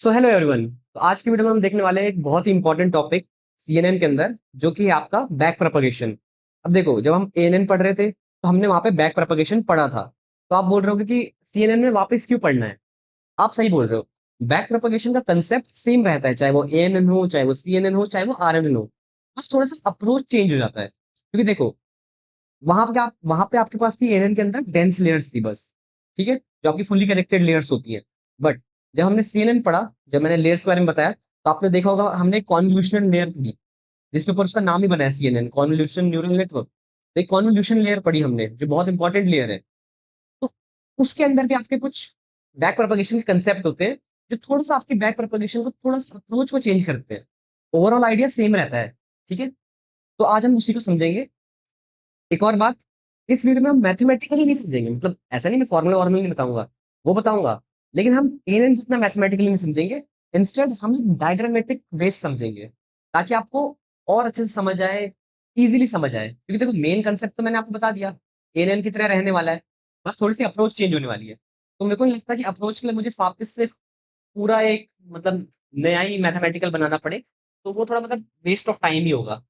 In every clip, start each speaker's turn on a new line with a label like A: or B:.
A: So hello everyone. तो आज की वीडियो में हम देखने वाले हैं एक बहुत ही इंपॉर्टेंट टॉपिक सीएनएन के अंदर, जो कि है आपका बैक प्रोपगेशन। अब देखो, जब हम एएनएन पढ़ रहे थे तो हमने वहां पे बैक प्रोपगेशन पढ़ा था। तो आप बोल रहे हो कि सीएनएन में वापस क्यों पढ़ना है। आप सही बोल रहे हो। बैक प्रोपगेशन का कंसेप्ट सेम रहता है, चाहे वो एएनएन हो, चाहे वो सीएनएन हो, चाहे वो आरएनएन हो। बस थोड़ा सा अप्रोच चेंज हो जाता है, क्योंकि देखो, वहां पे आपके पास थी एएनएन के अंदर डेंस लेयर्स थी बस। ठीक है, जो आपकी फुली कनेक्टेड लेयर्स होती है। बट जब हमने सीएनएन पढ़ा, जब मैंने लेयर्स के बारे में बताया, तो आपने देखा होगा हमने कॉन्वोल्यूशनल लेयर पढ़ी, जिसके ऊपर उसका नाम ही बना है सीएनएन, कॉन्वोल्यूशन न्यूरल नेटवर्क। तो एक कॉन्वोल्यूशन लेयर पढ़ी हमने, जो बहुत इंपॉर्टेंट लेयर है। तो उसके अंदर भी आपके कुछ बैक प्रोपगेशन के कंसेप्ट होते हैं, जो थोड़ा सा आपके बैक प्रोपगेशन को, थोड़ा सा अप्रोच को चेंज करते हैं। ओवरऑल आइडिया सेम रहता है। ठीक है, तो आज हम उसी को समझेंगे। एक और बात, इस वीडियो में हम मैथमेटिकली नहीं समझेंगे, मतलब ऐसा नहीं, मैं फॉर्मूला वॉर्मूला नहीं बताऊंगा, वो बताऊंगा। लेकिन हम एन जितना मैथमेटिकली नहीं समझेंगे। इंस्टेड हम डायग्रामेटिक बेस समझेंगे, ताकि आपको और अच्छे से समझ आए, इजीली समझ आए। क्योंकि देखो, मेन कंसेप्ट तो मैंने आपको बता दिया, एन की तरह रहने वाला है। बस थोड़ी सी अप्रोच चेंज होने वाली है। तो मेरे को नहीं लगता कि अप्रोच के लिए मुझे वापस से पूरा एक, मतलब नया ही मैथमेटिकल बनाना पड़े। तो वो थोड़ा, मतलब वेस्ट ऑफ टाइम ही होगा।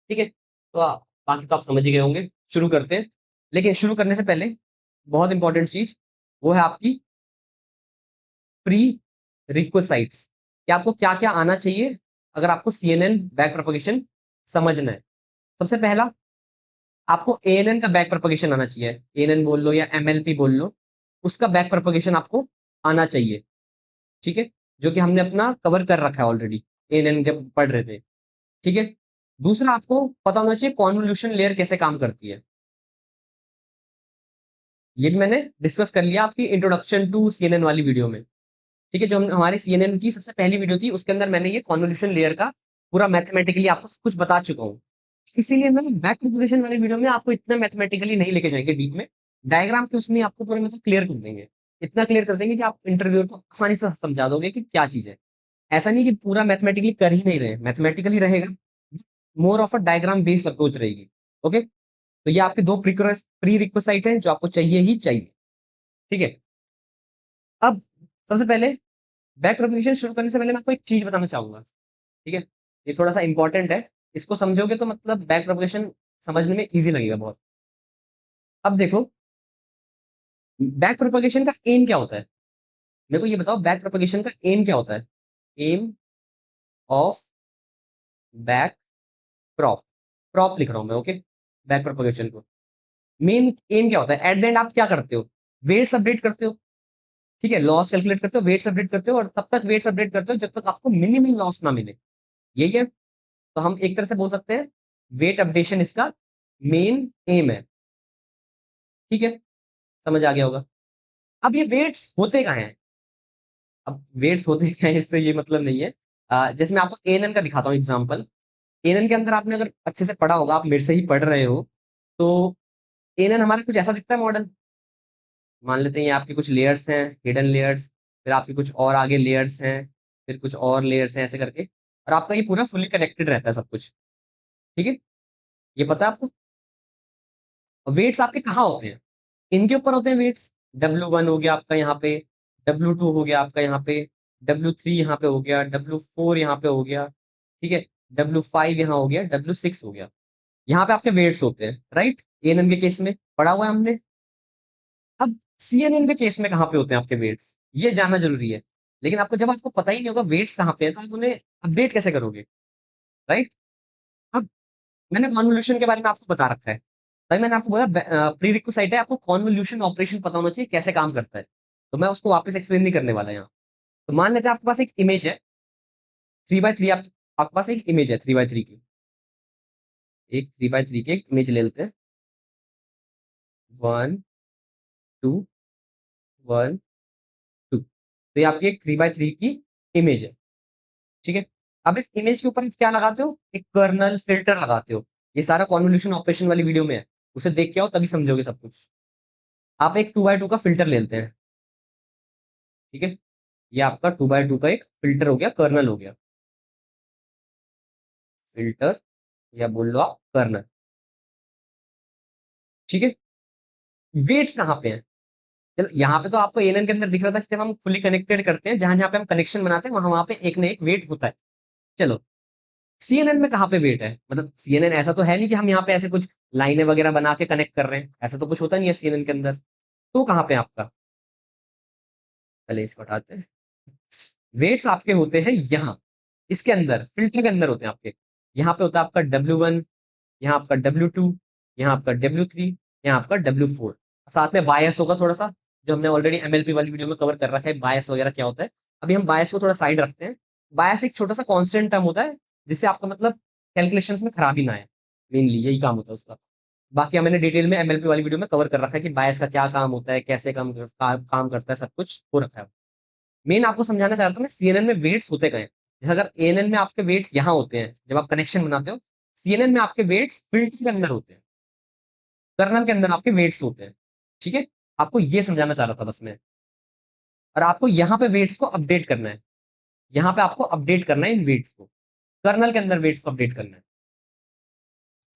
A: ठीक है, तो बाकी तो आप समझ ही गए होंगे। शुरू करते हैं। लेकिन शुरू करने से पहले बहुत इंपॉर्टेंट चीज, वो है आपकी प्री रिक्विसाइट्स, कि आपको क्या क्या आना चाहिए अगर आपको सीएनएन बैक प्रोपगेशन समझना है। सबसे पहला, आपको एएनएन का बैक प्रोपगेशन आना चाहिए। एएनएन बोल लो या एमएलपी बोल लो, उसका बैक प्रोपगेशन आपको आना चाहिए। ठीक है, जो कि हमने अपना कवर कर रखा है ऑलरेडी, एएनएन जब पढ़ रहे थे। ठीक है, दूसरा, आपको पता होना चाहिए कॉन्वोल्यूशन लेयर कैसे काम करती है। ये भी मैंने डिस्कस कर लिया आपकी इंट्रोडक्शन टू सीएनएन वाली वीडियो में। ठीक है, जो हमारे सीएनएन की सबसे पहली वीडियो थी, उसके अंदर मैंने ये कॉन्वोल्यूशन लेयर का पूरा मैथमेटिकली आपको सब कुछ बता चुका हूँ। इसीलिए मैं बैक प्रोपगेशन वाली वीडियो में आपको इतना मैथमेटिकली नहीं लेके जाएंगे डीप में। डायग्राम के उसमें आपको पूरे मतलब क्लियर कर देंगे। इतना क्लियर कर देंगे कि आप इंटरव्यूअर को आसानी से समझा दोगे कि क्या चीज है। ऐसा नहीं कि पूरा मैथमेटिकली कर ही नहीं रहे, मैथमेटिकली रहेगा, more of a diagram based approach रहेगी। ओके, तो ये आपके दो प्री रिक्वेसाइट हैं जो आपको चाहिए ही चाहिए। ठीक है, अब सबसे पहले बैक प्रोपगेशन शुरू करने से पहले मैं आपको एक चीज बताना चाहूंगा। ठीक है, ये थोड़ा सा इंपॉर्टेंट है। इसको समझोगे तो मतलब बैक प्रोपगेशन समझने में इजी लगेगा बहुत। अब देखो, बैक प्रोपगेशन का एम क्या होता है। मेरे को ये बताओ, बैक प्रोपगेशन का एम क्या होता है। Aim of back prop, prop लिख रहा हूं मैं। ओके, बैक प्रोपगेशन को मेन एम क्या होता है। एट द एंड आप क्या करते हो, वेट्स अपडेट करते हो। ठीक है, लॉस कैलकुलेट करते हो, वेट्स अपडेट करते हो, और तब तक वेट्स अपडेट करते हो जब तक आपको मिनिमम लॉस ना मिले। यही है। तो हम एक तरह से बोल सकते हैं, वेट अपडेशन इसका मेन एम है। ठीक है, समझ आ गया होगा। अब ये वेट्स होते कहाँ हैं। अब वेट्स होते क्या है, इससे ये मतलब नहीं है। जैसे मैं आपको एएनएन का दिखाता हूँ एग्जांपल। एएनएन के अंदर आपने अगर अच्छे से पढ़ा होगा, आप मेरे से ही पढ़ रहे हो, तो एएनएन हमारा कुछ ऐसा दिखता है मॉडल। मान लेते हैं ये आपके कुछ लेयर्स हैं, हिडन लेयर्स, फिर आपके कुछ और आगे लेयर्स हैं, फिर कुछ और लेयर्स हैं, ऐसे करके। और आपका ये पूरा फुली कनेक्टेड रहता है सब कुछ। ठीक है, ये पता है आपको। वेट्स आपके कहाँ होते हैं, इनके ऊपर होते हैं वेट्स। W1 हो गया आपका यहाँ पे, W2 हो गया आपका यहाँ पे, W3 यहाँ पे हो गया, W4 यहाँ पे हो गया। ठीक है, W5 यहाँ हो गया, W6 हो गया। यहाँ पे आपके वेट्स होते हैं, राइट। एएनएन के केस में पढ़ा हुआ है हमने। अब सीएनएन के केस में कहाँ पे होते हैं आपके वेट्स, ये जानना जरूरी है। लेकिन आपको, जब आपको पता ही नहीं होगा वेट्स कहाँ पे है, तो आप उन्हें अपडेट कैसे करोगे, राइट। अब मैंने कॉन्वोल्यूशन के बारे में आपको बता रखा है। भाई मैंने आपको बोला प्री रिक्विसाइट है, आपको कॉन्वोल्यूशन ऑपरेशन पता होना चाहिए कैसे काम करता है। तो मैं उसको वापस एक्सप्लेन नहीं करने वाला यहाँ। तो मान लेते हैं आपके पास एक इमेज है 3x3। आपके पास एक इमेज है 3x3 की। एक 3x3 की एक इमेज ले लेते हैं। 1 2 1 2। तो ये आपकी एक 3x3 की इमेज है। ठीक है, अब इस इमेज के ऊपर क्या लगाते हो, एक कर्नल फिल्टर लगाते हो। ये सारा कॉन्वोल्यूशन ऑपरेशन वाली वीडियो में है, उसे देख के आओ तभी समझोगे सब कुछ। आप एक 2x2 का फिल्टर ले लेते हैं। ठीक है, ये आपका 2x2 का एक फिल्टर हो गया, कर्नल हो गया। फिल्टर, या बोल लो आप कर्नल। ठीक है, वेट्स कहाँ पे हैं। चलो यहाँ पे तो आपको एएनएन के अंदर दिख रहा था कि जब हम फुली कनेक्टेड करते हैं, जहां जहां पे हम कनेक्शन बनाते हैं वहां वहां पे एक ना एक वेट होता है। चलो सीएनएन में कहाँ पे वेट है, मतलब सीएनएन ऐसा तो है नहीं कि हम यहाँ पे ऐसे कुछ लाइनें वगैरह बना के कनेक्ट कर रहे हैं, ऐसा तो कुछ होता नहीं है सीएनएन के अंदर। तो कहाँ पे है आपका, पहले इसको हटाते हैं। वेट्स आपके होते हैं यहाँ, इसके अंदर फिल्टर के अंदर होते हैं आपके। यहाँ पे होता है आपका W1, यहाँ आपका W2, यहाँ आपका W3, यहाँ आपका W4। साथ में बायस होगा थोड़ा सा, जो हमने ऑलरेडी एमएलपी वाली वीडियो में कवर कर रखा है, बायस वगैरह क्या होता है। अभी हम बायस को थोड़ा साइड रखते हैं। बायस एक छोटा सा कांस्टेंट टर्म होता है, जिससे आपका मतलब कैलकुलेशंस में खराबी ना आए, मेनली यही काम होता है उसका। बाकी मैंने डिटेल में एमएलपी वाली वीडियो में कवर कर रखा है कि बायस का क्या काम होता है, कैसे काम करता है, सब कुछ हो रखा है। मेन आपको समझाना चाह रहा था मैं, सीएनएन में वेट्स होते गए। जैसे अगर एएनएन में आपके वेट्स यहाँ होते हैं जब आप कनेक्शन बनाते हो, सीएनएन में आपके वेट्स फिल्टर के अंदर होते हैं, कर्नल के अंदर आपके वेट्स होते हैं। ठीक है, आपको ये समझाना चाह रहा था बस मैं। और आपको यहाँ पे वेट्स को अपडेट करना है, यहाँ पे आपको अपडेट करना है इन वेट्स को, कर्नल के अंदर वेट्स को अपडेट करना है।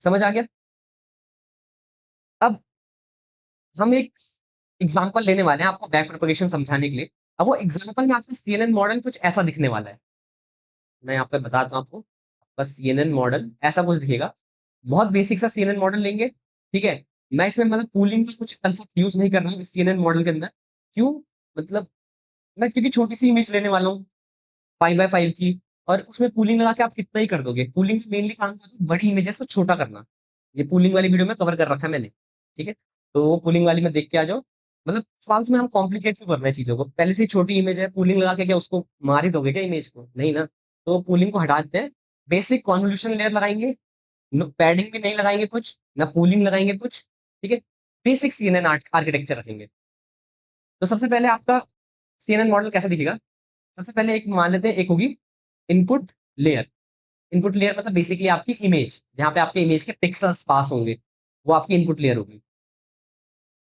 A: समझ आ गया। अब हम एक एग्जांपल लेने वाले हैं आपको बैक प्रोपगेशन समझाने के लिए। अब वो एग्जांपल में आपका सीएनएन मॉडल कुछ ऐसा दिखने वाला है। मैं यहाँ पे बताता हूँ आपको, बस सीएनएन मॉडल ऐसा कुछ दिखेगा। बहुत बेसिक सा सीएनएन मॉडल लेंगे, ठीक है। मैं इसमें मतलब कूलिंग का कुछ कंसेप्ट यूज नहीं कर रहा हूँ इस सीएनएन मॉडल के अंदर। क्यों, मतलब मैं क्योंकि छोटी सी इमेज लेने वाला हूँ 5x5 की, और उसमें कूलिंग लगा के आप कितना ही कर दोगे। कूलिंग मेनली काम करता है बड़ी इमेजेस को छोटा करना। ये कूलिंग वाली वीडियो में कवर कर रखा है मैंने, ठीक है। तो वो कूलिंग वाली में देख के आ जाओ। मतलब फालतू में हम कॉम्प्लिकेट क्यों करना है चीजों को, पहले से ही छोटी इमेज है, कूलिंग लगा के क्या उसको मार ही दोगे क्या इमेज को, नहीं ना। तो कूलिंग को हटा देते हैं, बेसिक कॉन्वोल्यूशन लेयर लगाएंगे। पैडिंग भी नहीं लगाएंगे कुछ ना, कूलिंग लगाएंगे कुछ, ठीक है। बेसिक सीएनएन आर्किटेक्चर रखेंगे। तो सबसे पहले आपका सीएनएन मॉडल कैसा दिखेगा। सबसे पहले एक मान लेते हैं, एक होगी इनपुट लेयर। इनपुट लेयर मतलब बेसिकली आपकी इमेज, जहां पे आपके इमेज के पिक्सल्स पास होंगे, वो आपकी इनपुट लेयर होगी।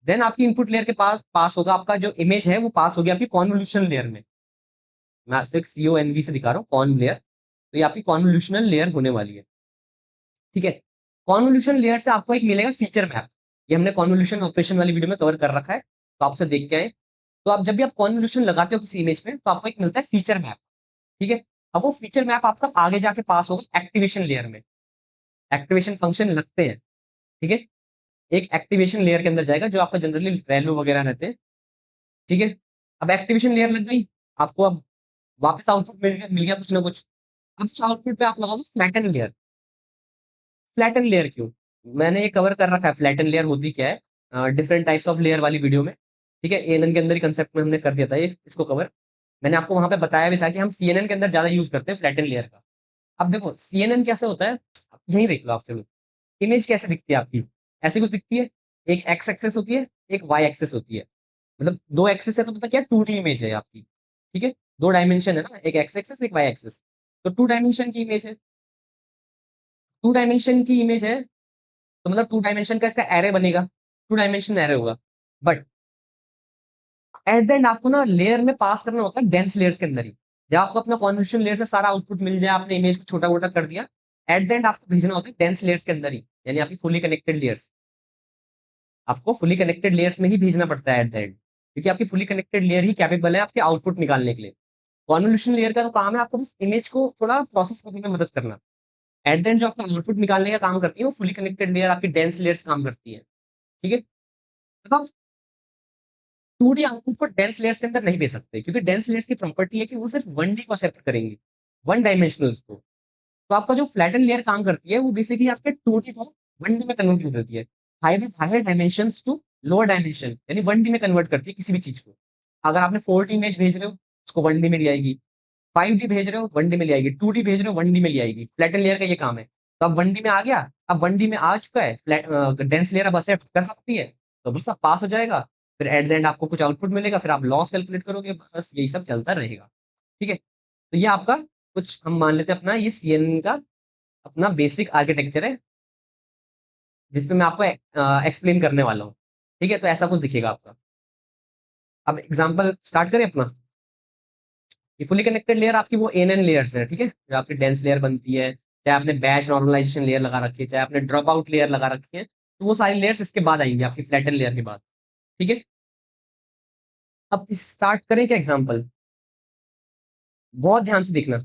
A: देन आपकी इनपुट लेयर के पास पास होगा आपका जो इमेज है, वो पास होगी आपकी कॉन्वोल्यूशन लेयर में। मैं आपसे एक CONV से दिखा रहा हूँ, कॉन लेयर। तो ये आपकी कॉन्वोल्यूशनल लेयर होने वाली है, ठीक है। कॉन्वोल्यूशन लेयर से आपको एक मिलेगा फीचर मैप। ये हमने कॉन्वोल्यूशन ऑपरेशन वाली वीडियो में कवर कर रखा है, तो आपसे देख के आए। तो आप जब भी आप कॉन्वोल्यूशन लगाते हो किसी इमेज में, तो आपको एक मिलता है फीचर मैप, ठीक है। अब वो फीचर मैप आपका आगे जाके पास होगा एक्टिवेशन लेयर में। एक्टिवेशन फंक्शन लगते हैं, ठीक है। एक एक्टिवेशन लेयर के अंदर जाएगा, जो आपका जनरली वैल्यू वगैरह रहते हैं, ठीक है। अब एक्टिवेशन लेयर लग गई आपको, अब वापस आउटपुट मिल गया कुछ ना कुछ। अब उस आउटपुट पे आप लगाओगे फ्लैटन लेयर। फ्लैटन लेयर क्यों, मैंने ये कवर कर रखा है फ्लैटन लेयर होती क्या है, डिफरेंट टाइप्स ऑफ लेयर वाली वीडियो में, ठीक है। एएनएन के अंदर ही कंसेप्ट में हमने कर दिया था ये, इसको कवर। मैंने आपको वहां पे बताया भी था कि हम सीएनएन के अंदर ज्यादा यूज करते हैं फ्लैटन लेयर का। अब देखो सीएनएन कैसे होता है, यही देख लो आप। चलो इमेज कैसे दिखती है आपकी, ऐसे कुछ दिखती है। एक एक्स एक्सेस होती है, एक वाई एक्सेस होती है। मतलब दो एक्सेस है तो पता क्या, 2D इमेज है आपकी, ठीक है। दो डायमेंशन है ना, एक एक्स एक्सेस एक वाई एक्सेस। तो 2 डायमेंशन की इमेज है, 2 डायमेंशन की इमेज है, तो मतलब 2 डायमेंशन का इसका एरे बनेगा, 2 डायमेंशन एरे होगा। बट एट द एंड आपको ना लेयर में पास करना होता है डेंस लेयर्स के अंदर ही। जब आपको अपना कॉन्वोल्यूशन लेयर से सारा आउटपुट मिल जाए, आपने इमेज को छोटा मोटा कर दिया, एट द एंड आपको भेजना होता है डेंस लेयर्स के अंदर ही, यानी आपकी फुली कनेक्टेड लेयर्स। आपको फुली कनेक्टेड लेयर्स में ही भेजना पड़ता है एट द एंड, क्योंकि आपकी फुली कनेक्टेड लेयर ही कैपेबल है आपके आउटपुट निकालने के लिए। कॉन्वोल्यूशन लेयर का तो काम है आपको बस इमेज को थोड़ा प्रोसेस करने में मदद करना। एट द एंड जो आपका आउटपुट निकालने का काम करती है, वो फुली कनेक्टेड लेयर आपकी डेंस लेयर्स काम करती है, ठीक है। तो आप 2D आउटपुट को डेंस लेयर्स के अंदर नहीं दे सकते, क्योंकि डेंस लेयर्स की प्रॉपर्टी है कि वो सिर्फ 1D को एक्सेप्ट करेंगे, 1 डायमेंशनल को। तो आपका जो फ्लैटन लेयर काम करती है, वो बेसिकली आपके 2D को 1D में कन्वर्ट कर देती है। Higher dimension to lower dimension, यानी 1D में कन्वर्ट करती है किसी भी चीज को। अगर आपने 4D इमेज भेज रहे हो, उसको 1D में ले आएगी। 5D भेज रहे हो 1D में ले आएगी, 2D भेज रहे हो 1D में ले आएगी। फ्लैटन लेयर का ये काम है। तो अब 1D में आ गया, अब 1D में आ चुका है, डेंस लेयर अब एक्सेप्ट कर सकती है, तो बस अब पास हो जाएगा। फिर एट द एंड आपको कुछ आउटपुट मिलेगा, फिर आप लॉस कैलकुलेट करोगे, बस यही सब चलता रहेगा, ठीक है। तो ये आपका कुछ हम मान लेते हैं अपना ये सीएनएन का अपना बेसिक आर्किटेक्चर है, जिसपे मैं आपको एक्सप्लेन करने वाला हूँ, ठीक है। तो ऐसा कुछ दिखेगा आपका। अब एग्जांपल स्टार्ट करें अपना। ये फुली कनेक्टेड लेयर आपकी वो एनएन लेयर्स है, ठीक है, जो आपकी डेंस लेयर बनती है। चाहे आपने बैच नॉर्मलाइजेशन लेयर लगा रखी है, चाहे आपने ड्रॉप आउट लेयर लगा रखी है, तो वो सारी लेयर्स इसके बाद आएंगी आपकी फ्लैटन लेयर के बाद, ठीक है। अब स्टार्ट करें क्या एग्जाम्पल? बहुत ध्यान से देखना,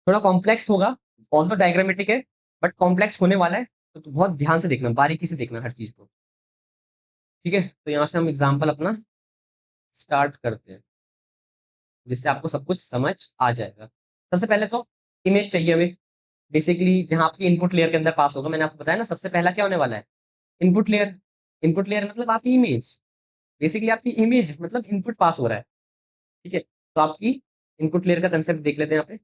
A: थोड़ा कॉम्प्लेक्स होगा, ऑल्दो डायग्रामेटिक है बट कॉम्प्लेक्स होने वाला है, तो बहुत ध्यान से देखना, बारीकी से देखना हर चीज को। ठीक है, तो यहाँ से हम एग्जाम्पल अपना स्टार्ट करते हैं, जिससे आपको सब कुछ समझ आ जाएगा। सबसे पहले तो इमेज चाहिए हमें, बेसिकली जहां आपकी इनपुट लेयर के अंदर पास होगा। मैंने आपको बताया ना, सबसे पहला क्या होने वाला है? Input layer. इनपुट लेयर मतलब आपकी इमेज, बेसिकली आपकी इमेज मतलब इनपुट पास हो रहा है। ठीक है, तो आपकी इनपुट लेयर का कंसेप्ट देख लेते हैं यहाँ पे।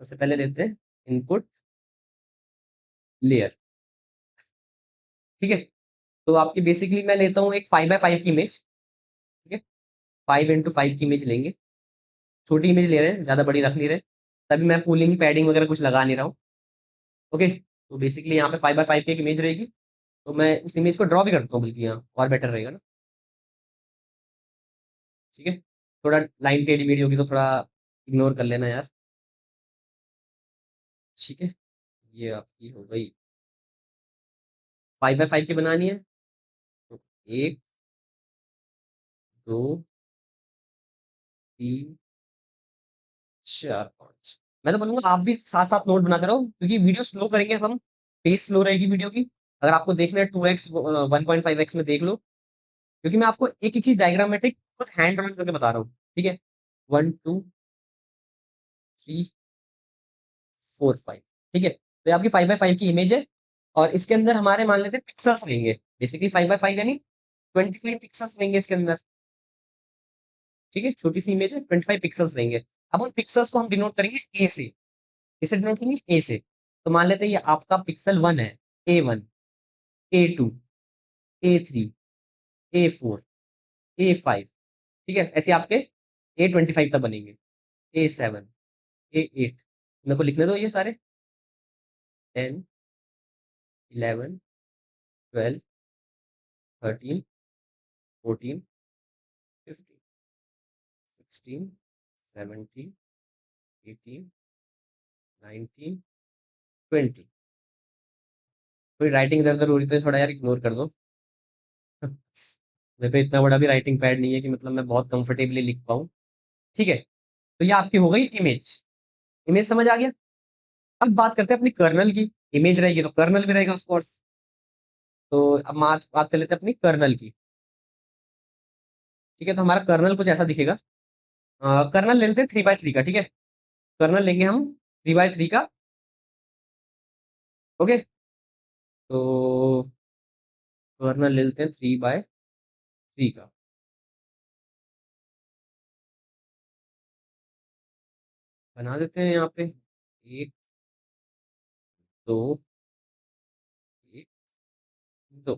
A: सबसे पहले लेते हैं इनपुट लेयर। ठीक है, तो आपकी बेसिकली मैं लेता हूँ एक 5x5 की इमेज। ठीक है, 5x5 की इमेज लेंगे। छोटी इमेज ले रहे हैं, ज्यादा बड़ी रख नहीं रहे, तभी मैं पूलिंग पैडिंग वगैरह कुछ लगा नहीं रहा हूँ। ओके, तो बेसिकली यहाँ पे 5x5 की एक इमेज रहेगी, तो मैं उस इमेज को ड्रॉ भी करता हूँ, बल्कि यहाँ और बेटर रहेगा ना। ठीक है, थोड़ा लाइन टेढ़ी मेढ़ी होगी तो थोड़ा इग्नोर कर लेना यार। ठीक है, ये आपकी हो गई। 5x5 की बनानी है, तो 1 2 3 4 5। मैं तो बोलूंगा आप भी साथ साथ नोट बनाते रहो, क्योंकि वीडियो स्लो करेंगे हम, पेस स्लो रहेगी वीडियो की। अगर आपको देखना है 2x 1.5x में देख लो, क्योंकि मैं आपको एक एक चीज डायग्रामेटिक खुद हैंड ड्रॉइंग करके बता रहा हूँ। ठीक है, 1 2 3 4 5। ठीक है, तो ये आपकी 5x5 की इमेज है, और इसके अंदर हमारे मान लेते हैं पिक्सल्स रहेंगे। बेसिकली 5x5 यानी 25 पिक्सल्स रहेंगे इसके अंदर। ठीक है, छोटी सी इमेज है, 25 पिक्सल्स रहेंगे। अब उन पिक्सल्स को हम डिनोट करेंगे ए से। इसे डिनोट करेंगे ए से, तो मान लेते हैं ये आपका पिक्सल 1 है, A1, A2, A3, A4, A5। ठीक है, ऐसे आपके A25 तक बनेंगे, A7, A8। मेरे को लिखने दो ये सारे, 10, 11, 12, 13, 14, 15, 16, 17, 18, 19, 20। कोई राइटिंग इधर उधर हो रही तो थोड़ा यार इग्नोर कर दो। मेरे पे इतना बड़ा भी राइटिंग पैड नहीं है कि मतलब मैं बहुत कंफर्टेबली लिख पाऊँ। ठीक है, तो ये आपकी हो गई इमेज। इमेज समझ आ गया? अब बात करते हैं अपनी कर्नल की। इमेज रहेगी तो कर्नल भी रहेगा ऑफ कोर्स। तो अब बात कर लेते हैं अपनी कर्नल की। ठीक है, तो हमारा कर्नल कुछ ऐसा दिखेगा। कर्नल ले लेते हैं 3x3 का। ठीक है, कर्नल लेंगे हम 3x3 का। ओके, तो कर्नल ले लेते हैं 3x3 का। बना देते हैं यहाँ पे 1 2 1 2।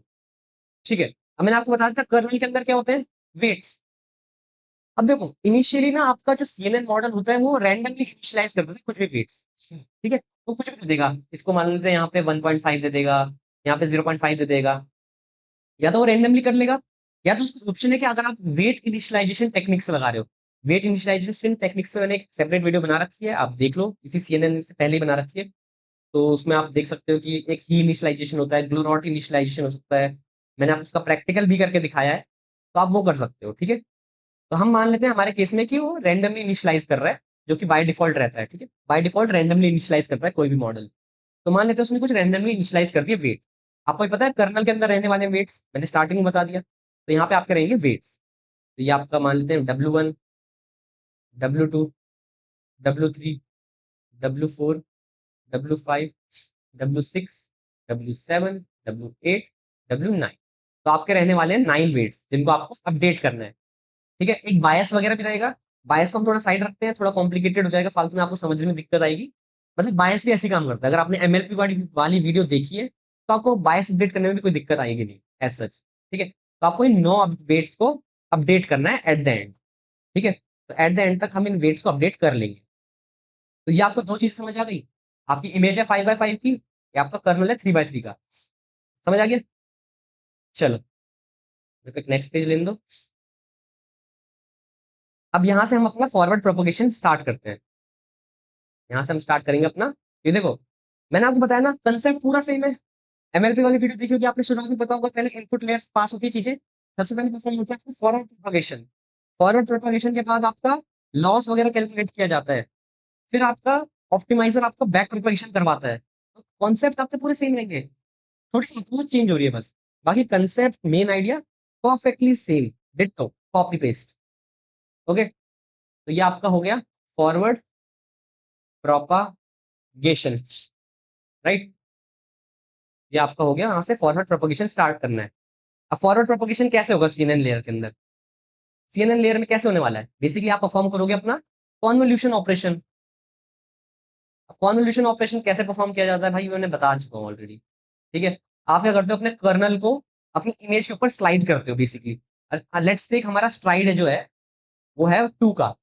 A: ठीक है, अब मैंने आपको बता दिया कर्नल के अंदर क्या होते हैं, वेट्स। अब देखो इनिशियली ना आपका जो सीएनएन मॉडल होता है वो रैंडमली इनिशियलाइज कर देता है कुछ भी वेट्स। ठीक है, तो कुछ भी दे देगा, इसको मान लेते हैं यहाँ पे 1.5 दे देगा, यहाँ पे 0.5 दे देगा, या तो वो रैंडमली कर लेगा, या तो उसका ऑप्शन है कि अगर आप वेट इनिशियलाइजेशन टेक्निक्स लगा रहे हो। वेट इनिशियलाइजेशन टेक्निक्स में मैंने एक सेपरेट वीडियो बना रखी है, आप देख लो, इसी सीएनएन से पहले ही बना रखी है। तो उसमें आप देख सकते हो कि एक ही इनिशियलाइजेशन होता है, ग्लूरॉट इनिशियलाइजेशन हो सकता है। मैंने आपको उसका प्रैक्टिकल भी करके दिखाया है, तो आप वो कर सकते हो। ठीक है, तो हम मान लेते हैं हमारे केस में कि वो रैंडमली इनिशियलाइज कर रहा है, जो कि बाय डिफॉल्ट रहता है। ठीक है, बाय डिफॉल्ट रैंडमली इनिशियलाइज करता है कोई भी मॉडल। तो मान लेते हैं उसने कुछ रैंडमली इनिशियलाइज कर दिया वेट। आपको ही पता है कर्नल के अंदर रहने वाले वेट्स मैंने स्टार्टिंग में बता दिया, तो यहाँ पे आपके रहेंगे वेट्स। तो ये आपका मान लेते हैं W1, W2, W3, W4, W5, W6, W7, W8, W9। तो आपके रहने वाले हैं 9 वेट्स जिनको आपको अपडेट करना है। ठीक है, एक बायस वगैरह भी रहेगा। बायस को हम थोड़ा साइड रखते हैं, थोड़ा कॉम्प्लिकेटेड हो जाएगा, फालतू में आपको समझने में दिक्कत आएगी। मतलब बायस भी ऐसे काम करता है, अगर आपने एमएलपी वाली वीडियो देखी है तो आपको बायस अपडेट करने में भी कोई दिक्कत आएगी नहीं एज सच। ठीक है, तो आपको इन 9 वेट्स को अपडेट करना है एट द एंड। ठीक है, तो एट द एंड तक हम इन वेट्स को अपडेट कर लेंगे। तो ये आपको दो चीज समझ आ गई, आपकी इमेज है 5x5 की, या आपका कर्नल है 3x3 का। समझ आ गया? चलो मेरे को नेक्स्ट पेज लेने दो। अब यहां से हम अपना फॉरवर्ड प्रोपोगेशन स्टार्ट करते हैं। यहाँ से हम स्टार्ट करेंगे अपना। ये देखो, मैंने आपको बताया ना कंसेप्ट पूरा सेम है। एमएलपी वाली वीडियो देखी होगी आपने, शुरुआत में पता होगा पहले इनपुट लेयर्स पास होती है चीजें, सबसे पहले परफॉर्म होता है फॉरवर्ड प्रोपगेशन। फॉरवर्ड प्रोपगेशन के बाद आपका लॉस वगैरह कैलकुलेट किया जाता है, फिर आपका ऑप्टिमाइजर आपका बैक प्रोपगेशन करवाता है। तो कॉन्सेप्ट आपके पूरे सेम रहेंगे, थोड़ी सी अप्रोच चेंज हो रही है बस, बाकी concept main idea perfectly same, ditto, copy paste. Okay, तो ये आपका हो गया फॉरवर्ड प्रोपागेशन, राइट। ये आपका हो गया, यहाँ से फॉरवर्ड प्रोपगेशन स्टार्ट करना है। अब फॉरवर्ड प्रोपगेशन कैसे होगा सीएनएन लेयर के अंदर? सीएनएन लेयर में कैसे होने वाला है? बेसिकली आप परफॉर्म करोगे अपना कॉन्वोल्यूशन ऑपरेशन। कॉन्वोल्यूशन ऑपरेशन कैसे परफॉर्म किया जाता है भाई, मैंने बता चुका हूँ ऑलरेडी। ठीक है, आप क्या करते हो, अपने कर्नल को अपनी इमेज के ऊपर स्लाइड करते हो बेसिकली। लेट्स टेक, हमारा स्ट्राइड है जो है वो है 2 का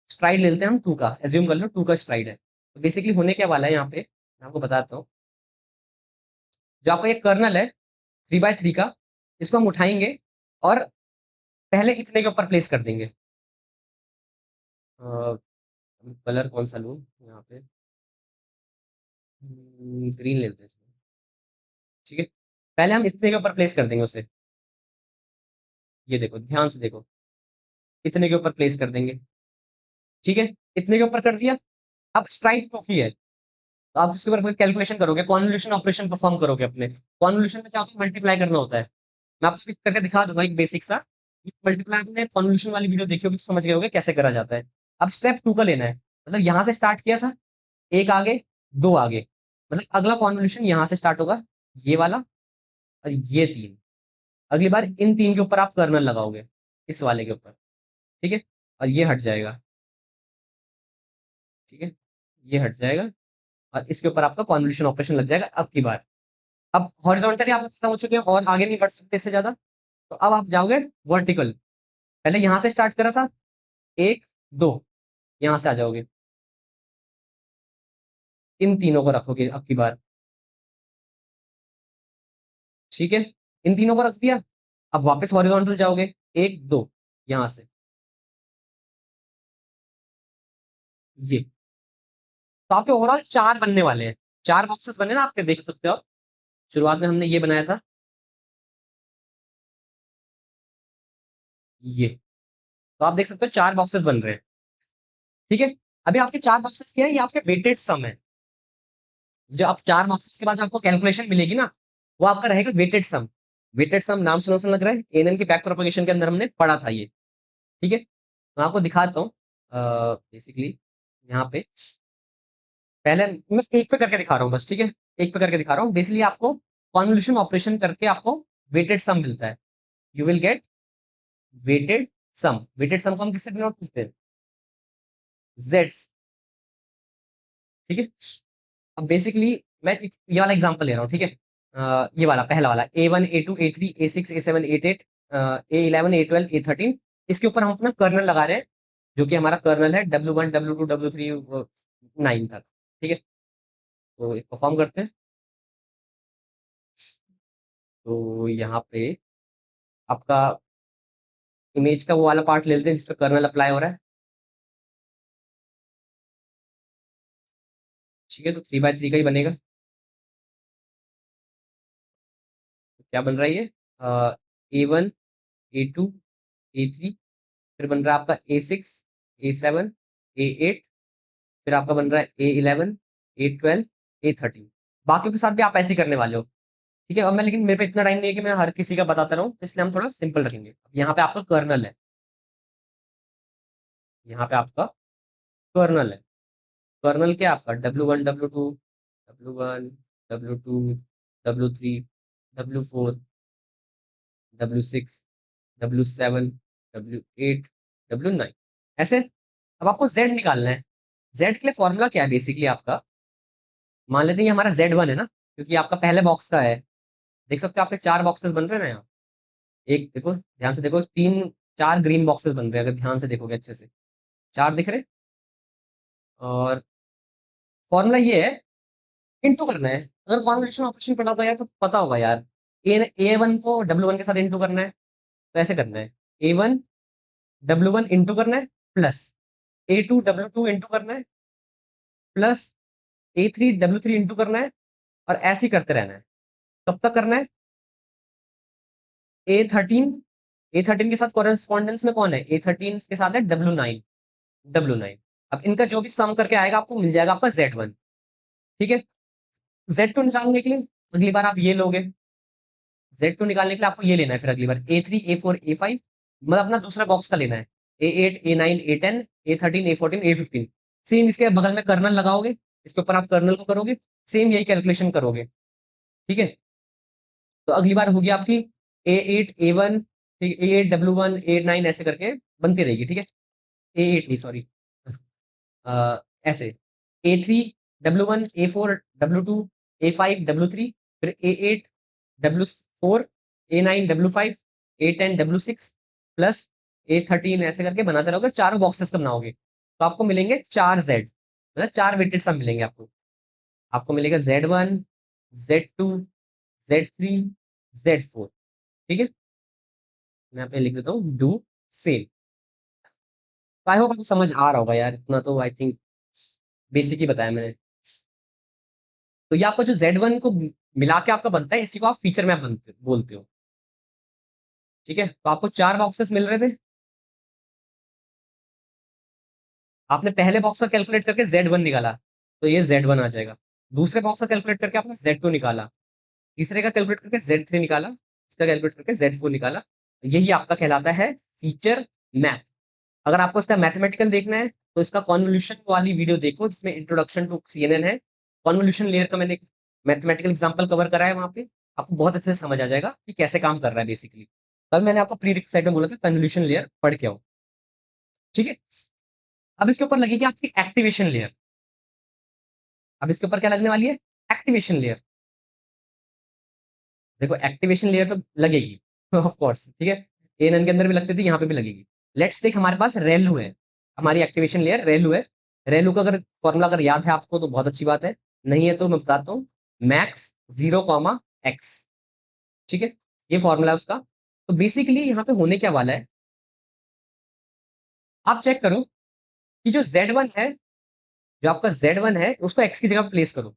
A: स्ट्राइड, ले लेते हैं हम 2 का, एज्यूम कर लो 2 का स्ट्राइड है। तो बेसिकली होने क्या वाला है यहाँ पे, मैं आपको बताता हूँ। जो आपका ये कर्नल है 3x3 का, इसको हम उठाएंगे और पहले इतने के ऊपर प्लेस कर देंगे। कलर कौन सा लूँ यहाँ पे, ग्रीन ले लेते हैं। ठीक है, पहले हम इतने के ऊपर प्लेस कर देंगे उसे। ये देखो, ध्यान से देखो, इतने के ऊपर प्लेस कर देंगे। ठीक है, इतने के ऊपर कर दिया। अब स्ट्राइक 2 की है, तो आप इसके ऊपर कैलकुलेशन करोगे, कॉन्वोल्यूशन ऑपरेशन परफॉर्म करोगे अपने। कॉन्वोल्यूशन में क्या होता है, मल्टीप्लाई करना होता है। मैं आपको करके दिखा दूंगा एक बेसिक सा। मल्टीप्लाई आपने कॉन्वोल्यूशन वाली वीडियो देखी होगी तो समझ गए होगे कैसे करा जाता है। अब स्टेप 2 का लेना है, मतलब यहां से स्टार्ट किया था, एक आगे, 2 आगे, मतलब अगला कॉन्वोल्यूशन यहां से स्टार्ट होगा, ये वाला और ये 3। अगली बार इन 3 के ऊपर आप कर्नल लगाओगे, इस वाले के ऊपर। ठीक है, और ये हट जाएगा। ठीक है, ये हट जाएगा और इसके ऊपर आपका कॉन्वोल्यूशन ऑपरेशन लग जाएगा अब की बार। अब हॉरिजॉन्टली आप खत्म हो चुके हैं और आगे नहीं बढ़ सकते इससे ज्यादा, तो अब आप जाओगे वर्टिकल। पहले यहां से स्टार्ट करा था, 1 2, यहां से आ जाओगे, इन तीनों को रखोगे अब की बार। ठीक है, इन तीनों को रख दिया। अब वापस हॉरिजॉन्टल जाओगे, 1 2, यहां से ये। तो आपके ओवरऑल 4 बनने वाले हैं, 4 बॉक्सेस बने ना आपके, देख सकते हो आप। शुरुआत में हमने ये बनाया था, ये। तो आप देख सकते हो 4 बॉक्सेस बन रहे हैं। ठीक है, अभी आपके 4 बॉक्सेस क्या है, ये आपके वेटेड सम है। जो आप 4 बॉक्सेस के बाद जो आपको कैलकुलेशन मिलेगी ना, वो आपका रहेगा वेटेड सम। वेटेड सम नाम सुना सुना लग रहा है, एएनएन की बैक प्रोपगेशन के अंदर हमने पढ़ा था ये। ठीक है, मैं आपको दिखाता हूँ। बेसिकली यहाँ पे पहले मैं एक पे करके दिखा रहा हूँ बस। ठीक है, एक पे करके दिखा रहा हूँ। बेसिकली आपको कॉन्वोल्यूशन ऑपरेशन करके आपको वेटेड सम मिलता है। You will get weighted sum. Weighted sum को हम किससे डिनोट करते हैं, जेड्स। ठीक है, अब बेसिकली मैं ये वाला एग्जांपल ले रहा हूँ। ठीक है, ये वाला पहला वाला A1 A2 A3 A6 A7 A8 A11 A12 A13, इसके ऊपर हम अपना कर्नल लगा रहे हैं, जो कि हमारा कर्नल है W1 W2 W3 9 तक। ठीक है, तो परफॉर्म करते हैं। तो यहाँ पे आपका इमेज का वो वाला पार्ट ले लेते हैं जिसपे कर्नल अप्लाई हो रहा है। ठीक है, तो 3x3 का ही बनेगा। तो क्या बन रहा है ये, A1 A2 A3, फिर बन रहा है आपका A6 A7 A8, फिर आपका बन रहा है A11 A12 A13। बाकियों के साथ भी आप ऐसे ही करने वाले हो। ठीक है, अब मैं, लेकिन मेरे पे इतना टाइम नहीं है कि मैं हर किसी का बताता रहूं, तो इसलिए हम थोड़ा सिंपल रखेंगे। यहाँ पे आपका कर्नल है, यहाँ पे आपका कर्नल है। कर्नल क्या आपका W1 W2 W1 W2 W3 W4 W6 W7 W8 W9, ऐसे। अब आपको Z निकालना है। Z के लिए फॉर्मूला क्या है बेसिकली आपका, मान लेते हैं ये हमारा Z1 है ना, क्योंकि आपका पहले बॉक्स का है। देख सकते हो आपके 4 बॉक्सेस बन रहे हैं ना यहाँ। एक देखो, ध्यान से देखो, 4 ग्रीन बॉक्सेस बन रहे हैं, अगर ध्यान से देखोगे अच्छे से, 4 दिख रहे हैं। और फॉर्मूला ये है, इंटू करना है। अगर कॉन्वोल्यूशन ऑपरेशन पढ़ा होगा यार तो पता होगा यार। A1 को W1 के साथ इंटू करना है, तो ऐसे करना है, A1 W1 इंटू करना है, प्लस A2 W2 इंटू करना है, प्लस A3 W3 इंटू करना है, और ऐसे ही करते रहना है। कब तक करना है, A13 A13 के साथ कॉरेस्पॉन्डेंस में कौन है? A13 के साथ है W9। अब इनका जो भी सम करके आएगा आपको मिल जाएगा आपका Z1। ठीक है, Z2 निकालने के लिए अगली बार आप ये लोगे, Z2 निकालने के लिए आपको ये लेना है, फिर अगली बार A3 A4 A5, मतलब अपना दूसरा बॉक्स का लेना है, A8 A9 A10 A13 A14 A15। Same इसके बगल में कर्नल लगाओगे, इसके ऊपर आप कर्नल को करोगे, सेम यही कैलकुलेशन करोगे। ठीक है, तो अगली बार होगी आपकी A8 A1, ठीक है, A8 W1 A9 ऐसे करके बनती रहेगी। ठीक है, A8 नहीं, सॉरी, ऐसे A3 W1 A4 W2 A5 W3, फिर A8 W4 A9 W5 A10 W6 plus A13 ऐसे करके बनाते रहोगे, चारों बॉक्सेस का बनाओगे तो आपको मिलेंगे 4Z, मतलब 4 वेटेड सब मिलेंगे आपको। आपको मिलेगा Z1 Z2 Z3 Z4। ठीक है, मैं यहाँ पे लिख देता हूँ डू सेम। आई होप आपको समझ आ रहा होगा यार, इतना तो आई थिंक बेसिक ही बताया मैंने। तो ये आपका जो Z1 को मिला के आपका बनता है, इसी को आप फीचर मैप बोलते हो। ठीक है, तो आपको 4 बॉक्सेस मिल रहे थे, आपने पहले बॉक्स का कैलकुलेट करके Z1 निकाला तो ये Z1 आ जाएगा। दूसरे बॉक्स का कैलकुलेट करके आपने Z2 निकाला, तीसरे का कैलकुलेट करके Z3 निकाला, इसका कैलकुलेट करके Z4 निकाला। यही आपका कहलाता है फीचर मैप। अगर आपको इसका मैथमेटिकल देखना है तो इसका कॉन्वोल्यूशन वाली वीडियो देखो, जिसमें इंट्रोडक्शन टू CNN है। कॉन्वोल्यूशन लेयर का मैंने मैथमेटिकल एग्जांपल कवर करा है वहां पे, आपको बहुत अच्छे से समझ आ जाएगा कि कैसे काम कर रहा है बेसिकली। कल मैंने आपको प्री रिक्विजिट में बोला था कन्वोल्यूशन लेयर पढ़ के आओ। ठीक है, अब इसके ऊपर लगेगी आपकी एक्टिवेशन लेयर। अब इसके ऊपर क्या लगने वाली है? Activation layer. देखो एक्टिवेशन लेयर तो लगेगी ऑफ कोर्स, ठीक है, एएनएन के अंदर भी लगती थी, यहाँ पे भी लगेगी। लेट्स टेक, हमारे पास रेलू है, हमारी एक्टिवेशन लेयर रेलू है। रेलू का अगर फॉर्मूला अगर याद है आपको तो बहुत अच्छी बात है, नहीं है तो मैं बताता हूँ, मैक्स 0, X। ठीक है, ये फॉर्मूला है उसका। तो बेसिकली यहाँ पे होने क्या वाला है, आप चेक करो कि जो Z1 है, जो आपका Z1 है उसको X की जगह प्लेस करो।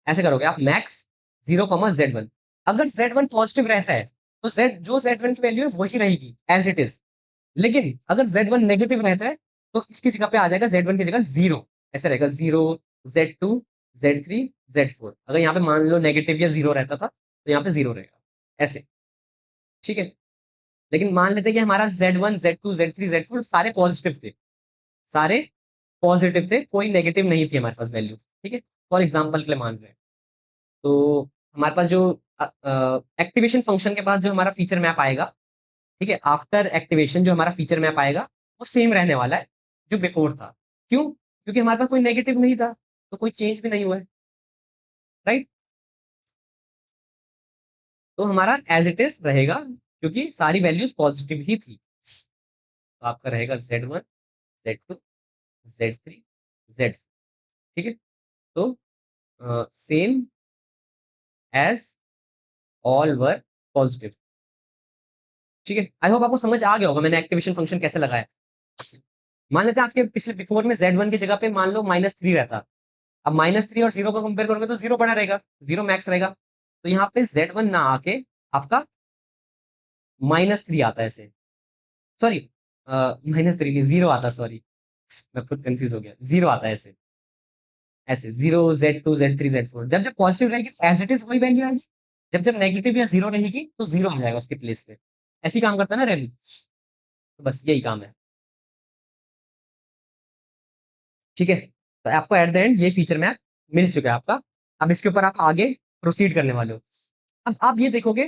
A: ऐसे करोगे आप, मैक्स 0, Z1। अगर Z1 पॉजिटिव रहता है तो जो Z1 की वैल्यू है वही रहेगी एज इट इज। लेकिन अगर Z1 नेगेटिव रहता है तो इसकी जगह पे आ जाएगा, Z1 की जगह 0, ऐसे रहेगा 0, Z2 Z3 Z4। अगर यहाँ पे मान लो नेगेटिव या 0 रहता था तो यहाँ पे 0 रहेगा ऐसे। ठीक है, लेकिन मान लेते हैं कि हमारा Z1 Z2 Z3 Z4 सारे पॉजिटिव थे, सारे पॉजिटिव थे, कोई नेगेटिव नहीं थी हमारे पास वैल्यू। ठीक है, फॉर एग्जाम्पल के लिए मान रहे हैं, तो हमारे पास जो एक्टिवेशन फंक्शन के बाद जो हमारा फीचर मैप आएगा, ठीक है, आफ्टर एक्टिवेशन जो हमारा फीचर मैप आएगा वो सेम रहने वाला है जो बिफोर था। क्यों? क्योंकि हमारे पास कोई नेगेटिव नहीं था, तो कोई चेंज भी नहीं हुआ है, राइट। तो हमारा एज इट इज रहेगा क्योंकि सारी वैल्यूज पॉजिटिव ही थी। तो आपका रहेगा Z1 Z2 Z3 Z4। ठीक है, तो same as all were positive. ठीक है, आई होप आपको समझ आ गया होगा मैंने एक्टिवेशन फंक्शन कैसे लगाया। मान लेते हैं आपके पिछले बिफोर में Z1 की जगह पे मान लो -3 रहता, अब -3 और 0 को कंपेयर करोगे तो 0 बड़ा रहेगा, 0 मैक्स रहेगा। तो यहाँ पे Z1 ना आके आपका -3 आता है ऐसे, सॉरी, -3 नहीं, 0 आता, सॉरी, मैं खुद कंफ्यूज हो गया, 0 आता है ऐसे, ऐसे 0 Z2 Z3 Z4। जब जब पॉजिटिव रहेगी तो एज इट इज वही वैल्यू आएगी, जब जब नेगेटिव या 0 रहेगी तो 0 आ जाएगा उसके प्लेस पे। ऐसे ही काम करता है ना रैली, तो बस यही काम है। ठीक है, तो आपको एट द एंड ये फीचर मैप मिल चुका है आपका। अब इसके ऊपर आप आगे प्रोसीड करने वाले हो। अब आप ये देखोगे,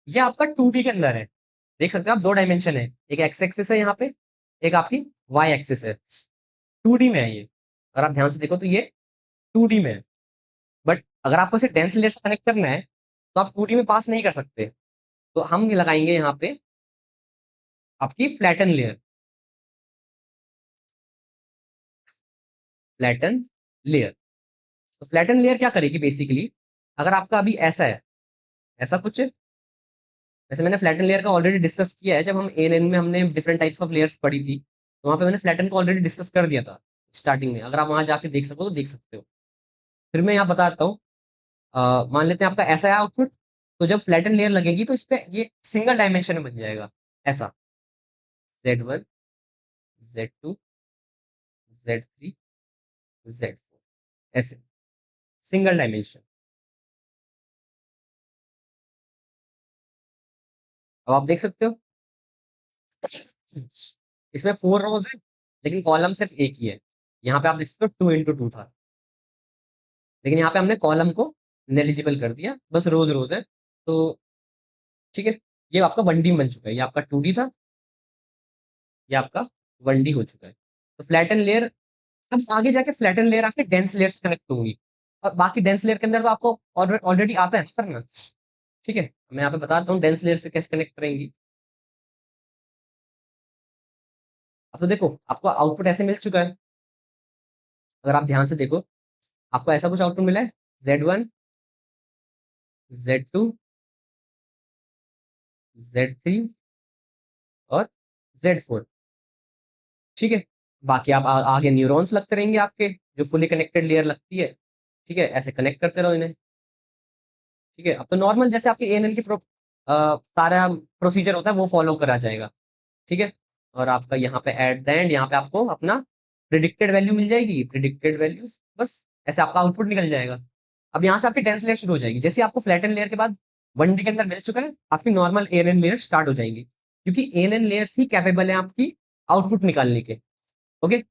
A: ये आपका 2D के अंदर है, देख सकते हो आप, 2 डायमेंशन है, एक एक्स एक्सिस है यहाँ पे, एक आपकी वाई एक्सिस है, 2D में है ये। अगर आप ध्यान से देखो तो ये 2D में है, बट अगर आपको इसे डेंस लेयर से कनेक्ट करना है तो आप 2D में पास नहीं कर सकते, तो हम ये लगाएंगे यहाँ पे आपकी फ्लैटन लेयर। फ्लैटन लेयर, तो फ्लैटन लेयर क्या करेगी बेसिकली, अगर आपका अभी ऐसा है, ऐसा कुछ, वैसे मैंने फ्लैटन लेयर का ऑलरेडी डिस्कस किया है, जब हम एएनएन में हमने डिफरेंट टाइप्स ऑफ लेयर्स पढ़ी थी, तो वहां पे मैंने फ्लैटन को ऑलरेडी डिस्कस कर दिया था स्टार्टिंग में। अगर आप वहां जाके देख सको तो देख सकते हो। फिर मैं यहाँ बताता हूँ, मान लेते हैं आपका ऐसा है आउटपुट, तो जब फ्लैटन लेयर लगेगी तो इस पे ये सिंगल डायमेंशन में बन जाएगा ऐसा, Z1, Z2, Z3, Z4, ऐसे सिंगल डायमेंशन। अब आप देख सकते हो इसमें 4 रोज है लेकिन कॉलम सिर्फ एक ही है। यहाँ पे आप देख सकते हो 2 into 2 था, लेकिन यहाँ पे हमने कॉलम को नेलिजिबल कर दिया, बस रोज रोज है। तो ठीक है, ये आपका 1D बन चुका है, ये आपका 2D था, ये आपका 1D हो चुका है। तो फ्लैटन लेयर, अब आगे जाके फ्लैटन लेयर आपके डेंस लेयर से कनेक्ट होंगी, और बाकी डेंस लेयर के अंदर तो आपको ऑलरेडी आता है ना करना। ठीक है, मैं यहाँ पे बताता हूँ डेंस लेयर से कैसे कनेक्ट करेंगी। अब तो देखो आपको आउटपुट ऐसे मिल चुका है, अगर आप ध्यान से देखो आपको ऐसा कुछ आउटपुट मिला है, Z1, Z2, Z3 और Z4। ठीक है, बाकी आप आगे न्यूरॉन्स लगते रहेंगे आपके, जो फुली कनेक्टेड लेयर लगती है। ठीक है, ऐसे कनेक्ट करते रहो इन्हें। ठीक है, अब तो नॉर्मल जैसे आपके एएनएल की सारा प्रोसीजर होता है वो फॉलो करा जाएगा। ठीक है, और आपका यहाँ पे एट द एंड यहाँ पे आपको अपना प्रिडिक्टेड वैल्यू मिल जाएगी, प्रिडिक्टेड वैल्यूज, बस ऐसे आपका आउटपुट निकल जाएगा। अब यहाँ से आपकी डेंस लेयर शुरू हो जाएगी, जैसे आपको फ्लैटन लेयर के बाद 1D के अंदर मिल चुका है, आपकी नॉर्मल एएनएन लेयर स्टार्ट हो जाएंगी, क्योंकि एएनएन लेयर्स ही कैपेबल है आपकी आउटपुट निकालने के। ओके,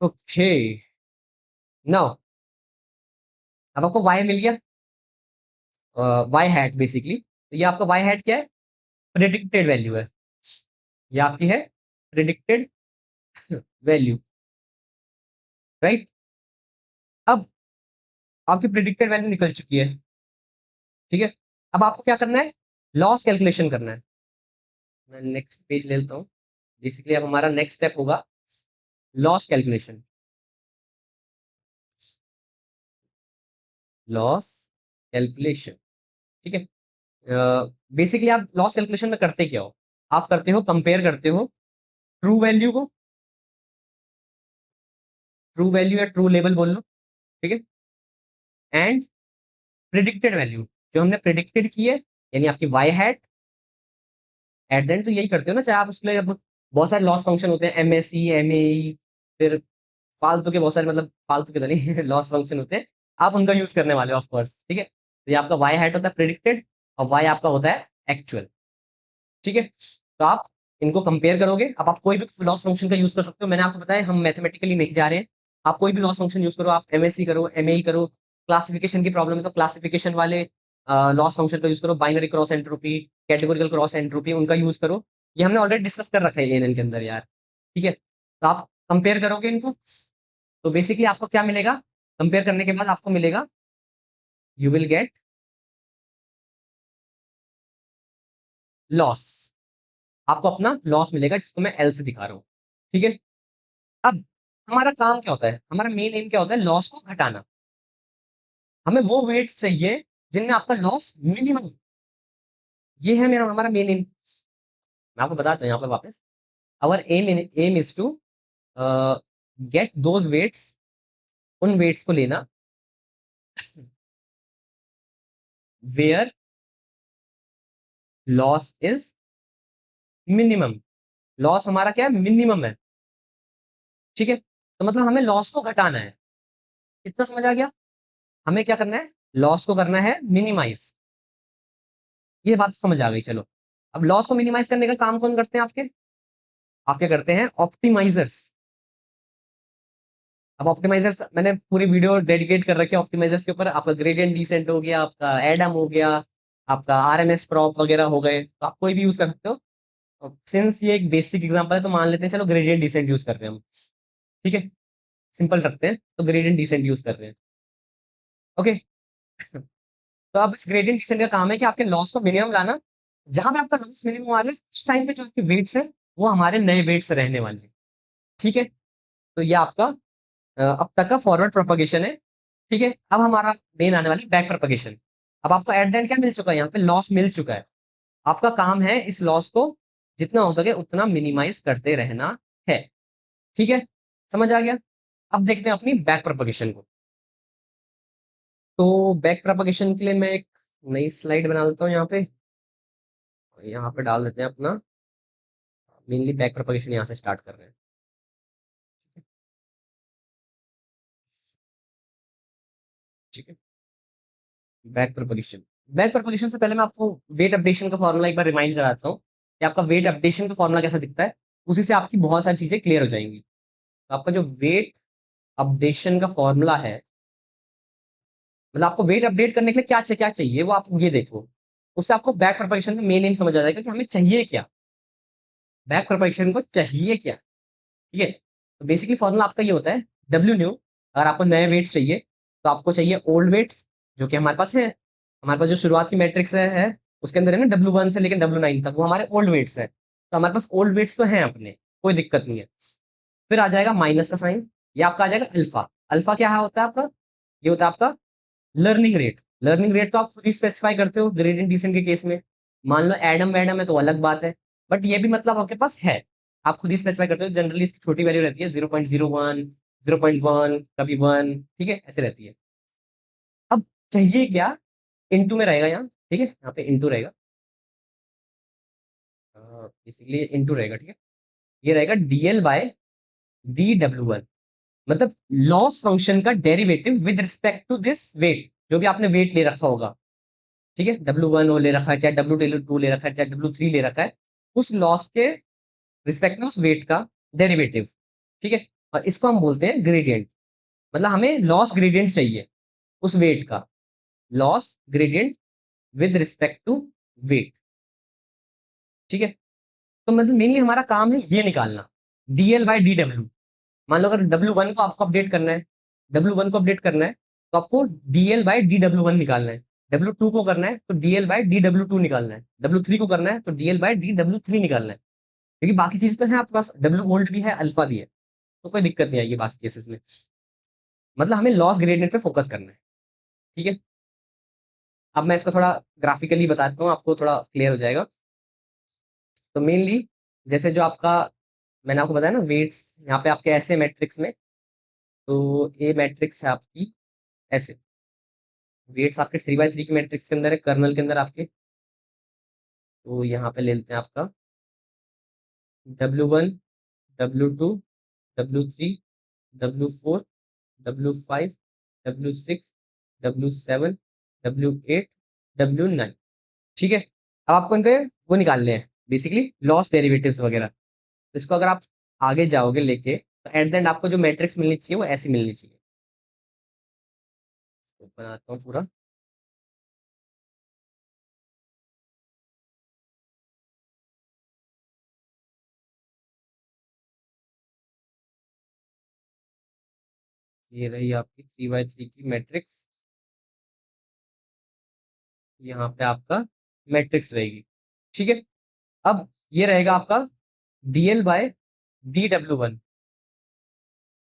A: ओके, नाउ अब आपको वाई मिल गया, वाई हैट बेसिकली, तो ये आपका वाई हैट क्या है, प्रिडिक्टेड वैल्यू है, ये आपकी है प्रिडिक्टेड वैल्यू, राइट। अब आपकी प्रिडिक्टेड वैल्यू निकल चुकी है। ठीक है, अब आपको क्या करना है, लॉस कैलकुलेशन करना है। मैं नेक्स्ट पेज ले लेता हूँ। बेसिकली अब हमारा नेक्स्ट स्टेप होगा लॉस कैलकुलेशन। लॉस कैलकुलेशन, ठीक है। बेसिकली आप लॉस कैलकुलेशन में करते क्या हो, आप करते हो कंपेयर करते हो ट्रू वैल्यू को, ट्रू वैल्यू या ट्रू लेवल बोल लो, ठीक है, एंड प्रिडिक्टेड वैल्यू जो हमने प्रिडिक्टेड की है, यानी आपकी Y hat. At the end तो यही करते हो ना, चाहे आप उसके लिए अब बहुत सारे लॉस फंक्शन होते हैं, MSE, MAE, फिर फालतू के बहुत सारे, मतलब फालतू के तो नहीं लॉस फंक्शन होते हैं, आप उनका यूज करने वाले हो ऑफ कोर्स। ठीक है, तो ये आपका वाई हैट होता है प्रिडिक्टेड, और वाई आपका होता है एक्चुअल। ठीक है, तो आप इनको कंपेयर करोगे। अब आप कोई भी लॉस फंक्शन का यूज कर सकते हो, मैंने आपको बताया हम मैथमेटिकली नहीं जा रहे हैं, आप कोई भी लॉस फंक्शन यूज करो, आप MSE करो, MAE करो, क्लासिफिकेशन की प्रॉब्लम है तो क्लासिफिकेशन वाले लॉस फंक्शन का यूज करो, binary cross entropy, categorical cross entropy, उनका यूज करो। ये हमने ऑलरेडी डिस्कस कर रखा है एएनएन के अंदर यार। ठीक है, तो आप कंपेयर करोगे इनको, तो बेसिकली आपको क्या मिलेगा, कंपेयर करने के बाद आपको मिलेगा, यू विल गेट लॉस, आपको अपना लॉस मिलेगा जिसको मैं एल से दिखा रहा हूँ। ठीक है, अब हमारा काम क्या होता है, हमारा मेन एम क्या होता है, लॉस को घटाना। हमें वो वेट्स चाहिए जिनमें आपका लॉस मिनिमम, ये है मेरा हमारा मेन एम। मैं आपको बताता हूँ यहाँ पे वापस, our aim is to get those weights, उन वेट्स को लेना where loss is minimum, loss हमारा क्या है, मिनिमम है। ठीक है, तो मतलब हमें लॉस को घटाना है, इतना समझ आ गया। हमें क्या करना है, लॉस को करना है मिनिमाइज, ये बात समझ आ गई। चलो, अब लॉस को मिनिमाइज करने का काम कौन करते हैं आपके, आपके करते हैं ऑप्टिमाइजर्स। अब ऑप्टिमाइजर्स मैंने पूरी वीडियो डेडिकेट कर रखी है ऑप्टिमाइजर्स के ऊपर, आपका ग्रेडियंट डिसेंट हो गया, आपका एडम हो गया, आपका RMS प्रॉप वगैरह हो गए, तो आप कोई भी यूज कर सकते हो। सिंस ये एक बेसिक एग्जांपल है तो मान लेते हैं चलो ग्रेडियंट डिसेंट यूज कर रहे हैं हम। ठीक है, सिंपल रखते हैं, तो ग्रेडियंट डिसेंट यूज कर रहे हैं। ओके, तो अब इस ग्रेडियंट डिसेंट का काम है कि आपके लॉस को मिनिमम लाना, जहां पे आपका लॉस मिनिमम आ रहा है उस टाइम पे जो आपके वेट्स है वो हमारे नए वेट्स रहने वाले हैं। ठीक है, तो ये आपका अब तक का फॉरवर्ड प्रोपगेशन है। ठीक है, अब हमारा मेन आने वाली बैक प्रोपगेशन। अब आपको एट द एंड क्या मिल चुका है, यहाँ पे लॉस मिल चुका है, आपका काम है इस लॉस को जितना हो सके उतना मिनिमाइज करते रहना है। ठीक है, समझ आ गया। अब देखते हैं अपनी बैक प्रोपगेशन को। तो बैक प्रोपगेशन के लिए मैं एक नई स्लाइड बना देता हूँ यहाँ पे डाल देते हैं अपना मेनली बैक प्रोपगेशन यहाँ से स्टार्ट कर रहे हैं। ठीक है, बैक प्रोपगेशन से पहले मैं आपको वेट अपडेशन का फॉर्मूला एक बार रिमाइंड कराता हूँ कि आपका वेट अपडेशन का फॉर्मूला कैसा दिखता है। उसी से आपकी बहुत सारी चीजें क्लियर हो जाएंगी। तो आपका जो वेट अपडेशन का फॉर्मूला है, मतलब आपको वेट अपडेट करने के लिए क्या चाहिए वो आप ये देखो। उससे आपको बैक प्रोपगेशन का मेन एम समझ आ जाएगा कि हमें चाहिए क्या, बैक प्रोपगेशन को चाहिए क्या। ठीक है, तो बेसिकली फॉर्मूला आपका ये होता है डब्ल्यू न्यू। अगर आपको नए वेट्स चाहिए तो आपको चाहिए ओल्ड वेट्स जो कि हमारे पास है। हमारे पास जो शुरुआत की मैट्रिक्स है उसके अंदर है ना W1 से लेकर W9 तक, वो हमारे ओल्ड वेट्स है। तो हमारे पास ओल्ड वेट्स तो हैं अपने, कोई दिक्कत नहीं है। फिर आ जाएगा माइनस का साइन, ये आपका आ जाएगा अल्फा। अल्फा क्या होता है आपका, ये होता है आपका लर्निंग रेट। लर्निंग रेट तो आप खुद ही स्पेसिफाई करते हो ग्रेडियंट डिसेंट के केस में। मान लो एडम वैडम है तो अलग बात है, बट ये भी मतलब आपके पास है, आप खुद ही स्पेसिफाई करते हो। जनरली इसकी छोटी वैल्यू रहती है 0.01, 0.1, कभी 1, ठीक है, ऐसे रहती है। अब चाहिए क्या, इनटू में रहेगा यहाँ, ठीक है, यहाँ पे इनटू रहेगा, इसीलिए इनटू रहेगा, ठीक है। ये रहेगा डीएल बाय डी W1, मतलब लॉस फंक्शन का derivative with respect to this weight, जो भी आपने वेट ले रखा होगा। ठीक है, W1 वो ले रखा है, चाहे W2 ले रखा है, चाहे W3 ले रखा है, उस लॉस के रिस्पेक्ट में उस वेट का डेरिवेटिव। ठीक है, और इसको हम बोलते हैं ग्रेडियंट। मतलब हमें लॉस ग्रेडियंट चाहिए उस वेट का, loss gradient with respect to weight. ठीक है, तो मतलब मेनली हमारा काम है ये निकालना, डीएल बाई डी डब्ल्यू। मान लो अगर W1 को आपको अपडेट करना है, W1 को अपडेट करना है तो आपको डीएल बाई डी W1 निकालना है। W2 को करना है तो डीएल बाई डी W2 निकालना है। W3 को करना है तो डीएल बाई डी W3 निकालना है। क्योंकि बाकी चीज तो है आपके पास, W वोल्ट भी है, अल्फा भी है, तो कोई दिक्कत नहीं आएगी बाकी केसेस में। मतलब हमें लॉस ग्रेडियंट पे फोकस करना है। ठीक है, अब मैं इसको थोड़ा ग्राफिकली बताता हूँ, आपको थोड़ा क्लियर हो जाएगा। तो मेनली जैसे जो आपका मैंने आपको बताया ना वेट्स, यहाँ पे आपके ऐसे मैट्रिक्स में, तो ए मैट्रिक्स है आपकी ऐसे, वेट्स आपके 3x3 की मैट्रिक्स के अंदर है, कर्नल के अंदर आपके। तो यहाँ पे ले लेते हैं आपका W1, W2, W3, W4, W5, W6, W7, W8, W9। ठीक है, अब आपको इनके वो निकालने हैं बेसिकली लॉस डेरिवेटिव्स वगैरह। तो इसको अगर आप आगे जाओगे लेके तो एट द एंड आपको जो मैट्रिक्स मिलनी चाहिए वो ऐसी मिलनी चाहिए। तो बनाता हूँ पूरा, ये रही आपकी 3x3 की मैट्रिक्स। यहाँ पे आपका मैट्रिक्स रहेगी। ठीक है, अब ये रहेगा आपका डीएल बाय डी W1,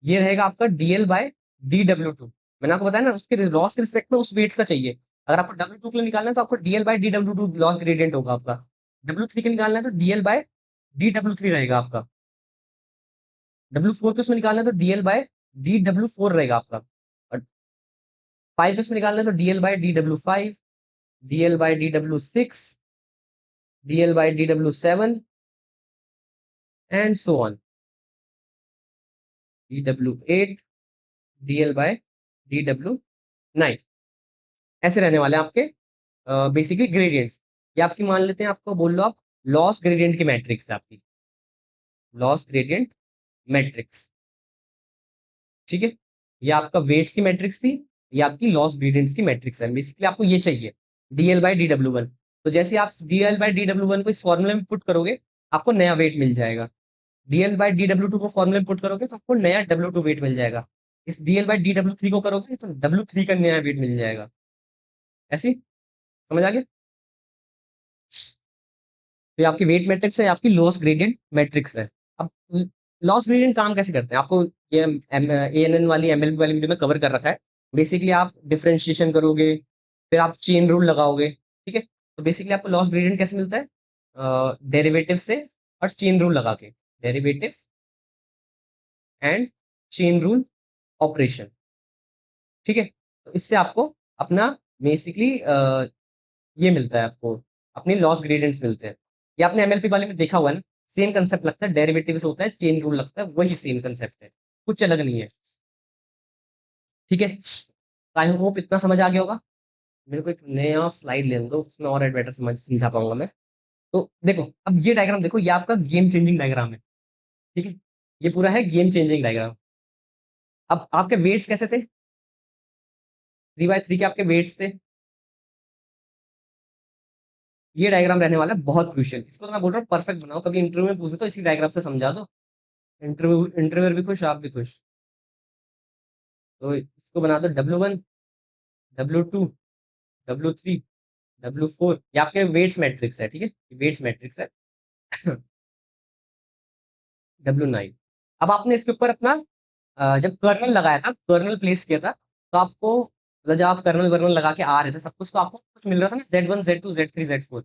A: ये रहेगा आपका डीएल बाय डी W2। मैंने आपको बताया ना उसके लॉस के रिस्पेक्ट में उस वेट्स का चाहिए। अगर आपको W2 के लिए निकालना है तो आपको DL by D W2 loss gradient होगा आपका। W3 के निकालना है तो डीएल बाय डी W3 रहेगा आपका। W4 के उसमें निकालना है तो डीएल बाय डी W4 रहेगा आपका। और 5 के उसमें निकालना है तो DL by D W5, DL by D W6, DL by D W7 and so on, D W8, DL by D W9। ऐसे रहने वाले हैं आपके बेसिकली ग्रेडियंट्स। ये आपकी मान लेते हैं, आपको बोल लो आप लॉस ग्रेडियंट की मैट्रिक्स है आपकी, लॉस ग्रेडियंट मैट्रिक्स। ठीक है, ये आपका वेट्स की मैट्रिक्स थी, ये आपकी लॉस ग्रेडियंट्स की मैट्रिक्स है। बेसिकली आपको ये चाहिए डीएल बाई डी W1। तो जैसे आप डीएल बाई डी W1 को इस फॉर्मूले में पुट करोगे आपको नया वेट मिल जाएगा। डीएल बाई डी W2 को फॉर्मूले में पुट करोगे तो आपको नया W2 वेट मिल जाएगा। इस डीएल बाई डी W3 को करोगे तो W3 का नया वेट मिल जाएगा। ऐसी समझ आ गया। तो ये आपकी वेट मैट्रिक्स है, आपकी लॉस ग्रेडियंट मैट्रिक्स है। अब लॉस ग्रेडियंट काम कैसे करते हैं आपको ये ANN वाली MLP वाली वीडियो में कवर कर रखा है। बेसिकली आप डिफरेंशिएशन करोगे, फिर आप चेन रूल लगाओगे। ठीक है, तो बेसिकली आपको लॉस ग्रेडियंट कैसे मिलता है, डेरिवेटिव से और चेन रूल लगा के, derivatives and chain rule operation. ठीक है, तो इससे आपको अपना बेसिकली ये मिलता है आपको, अपनी लॉस ग्रेडियंट्स मिलते हैं। ये आपने एमएलपी वाले में देखा हुआ है ना, सेम कंसेप्ट लगता है, डेरिवेटिव्स होता है, चेन रूल लगता है, वही सेम कंसेप्ट है, कुछ अलग नहीं है। ठीक है, आई होप इतना समझ आ गया होगा। मेरे को एक नया स्लाइड लेने दो, उसमें और बेटर समझा पाऊंगा मैं। तो देखो, अब ये डायग्राम देखो, ये आपका गेम चेंजिंग डायग्राम है। ठीक है, ये पूरा है गेम चेंजिंग डायग्राम। अब आपके वेट्स कैसे थे, 3x3 के आपके वेट्स थे। ये डायग्राम रहने वाला है बहुत क्रूशियल, इसको तो मैं बोल रहा हूँ परफेक्ट बनाओ, कभी इंटरव्यू में पूछे तो इसी डायग्राम से समझा दो। इंटरव्यूअर भी खुश, आप भी खुश। तो इसको बना दो W1, W2, W3, W4, ये आपके वेट्स मैट्रिक्स है। ठीक है, वेट्स मैट्रिक्स है। W9। अब आपने इसके ऊपर अपना जब कर्नल लगाया था, कर्नल प्लेस किया था, तो आपको मतलब जब आप कर्नल वर्नल लगा के आ रहे थे सब कुछ, तो आपको कुछ मिल रहा था ना, Z1, Z2, Z3, Z4।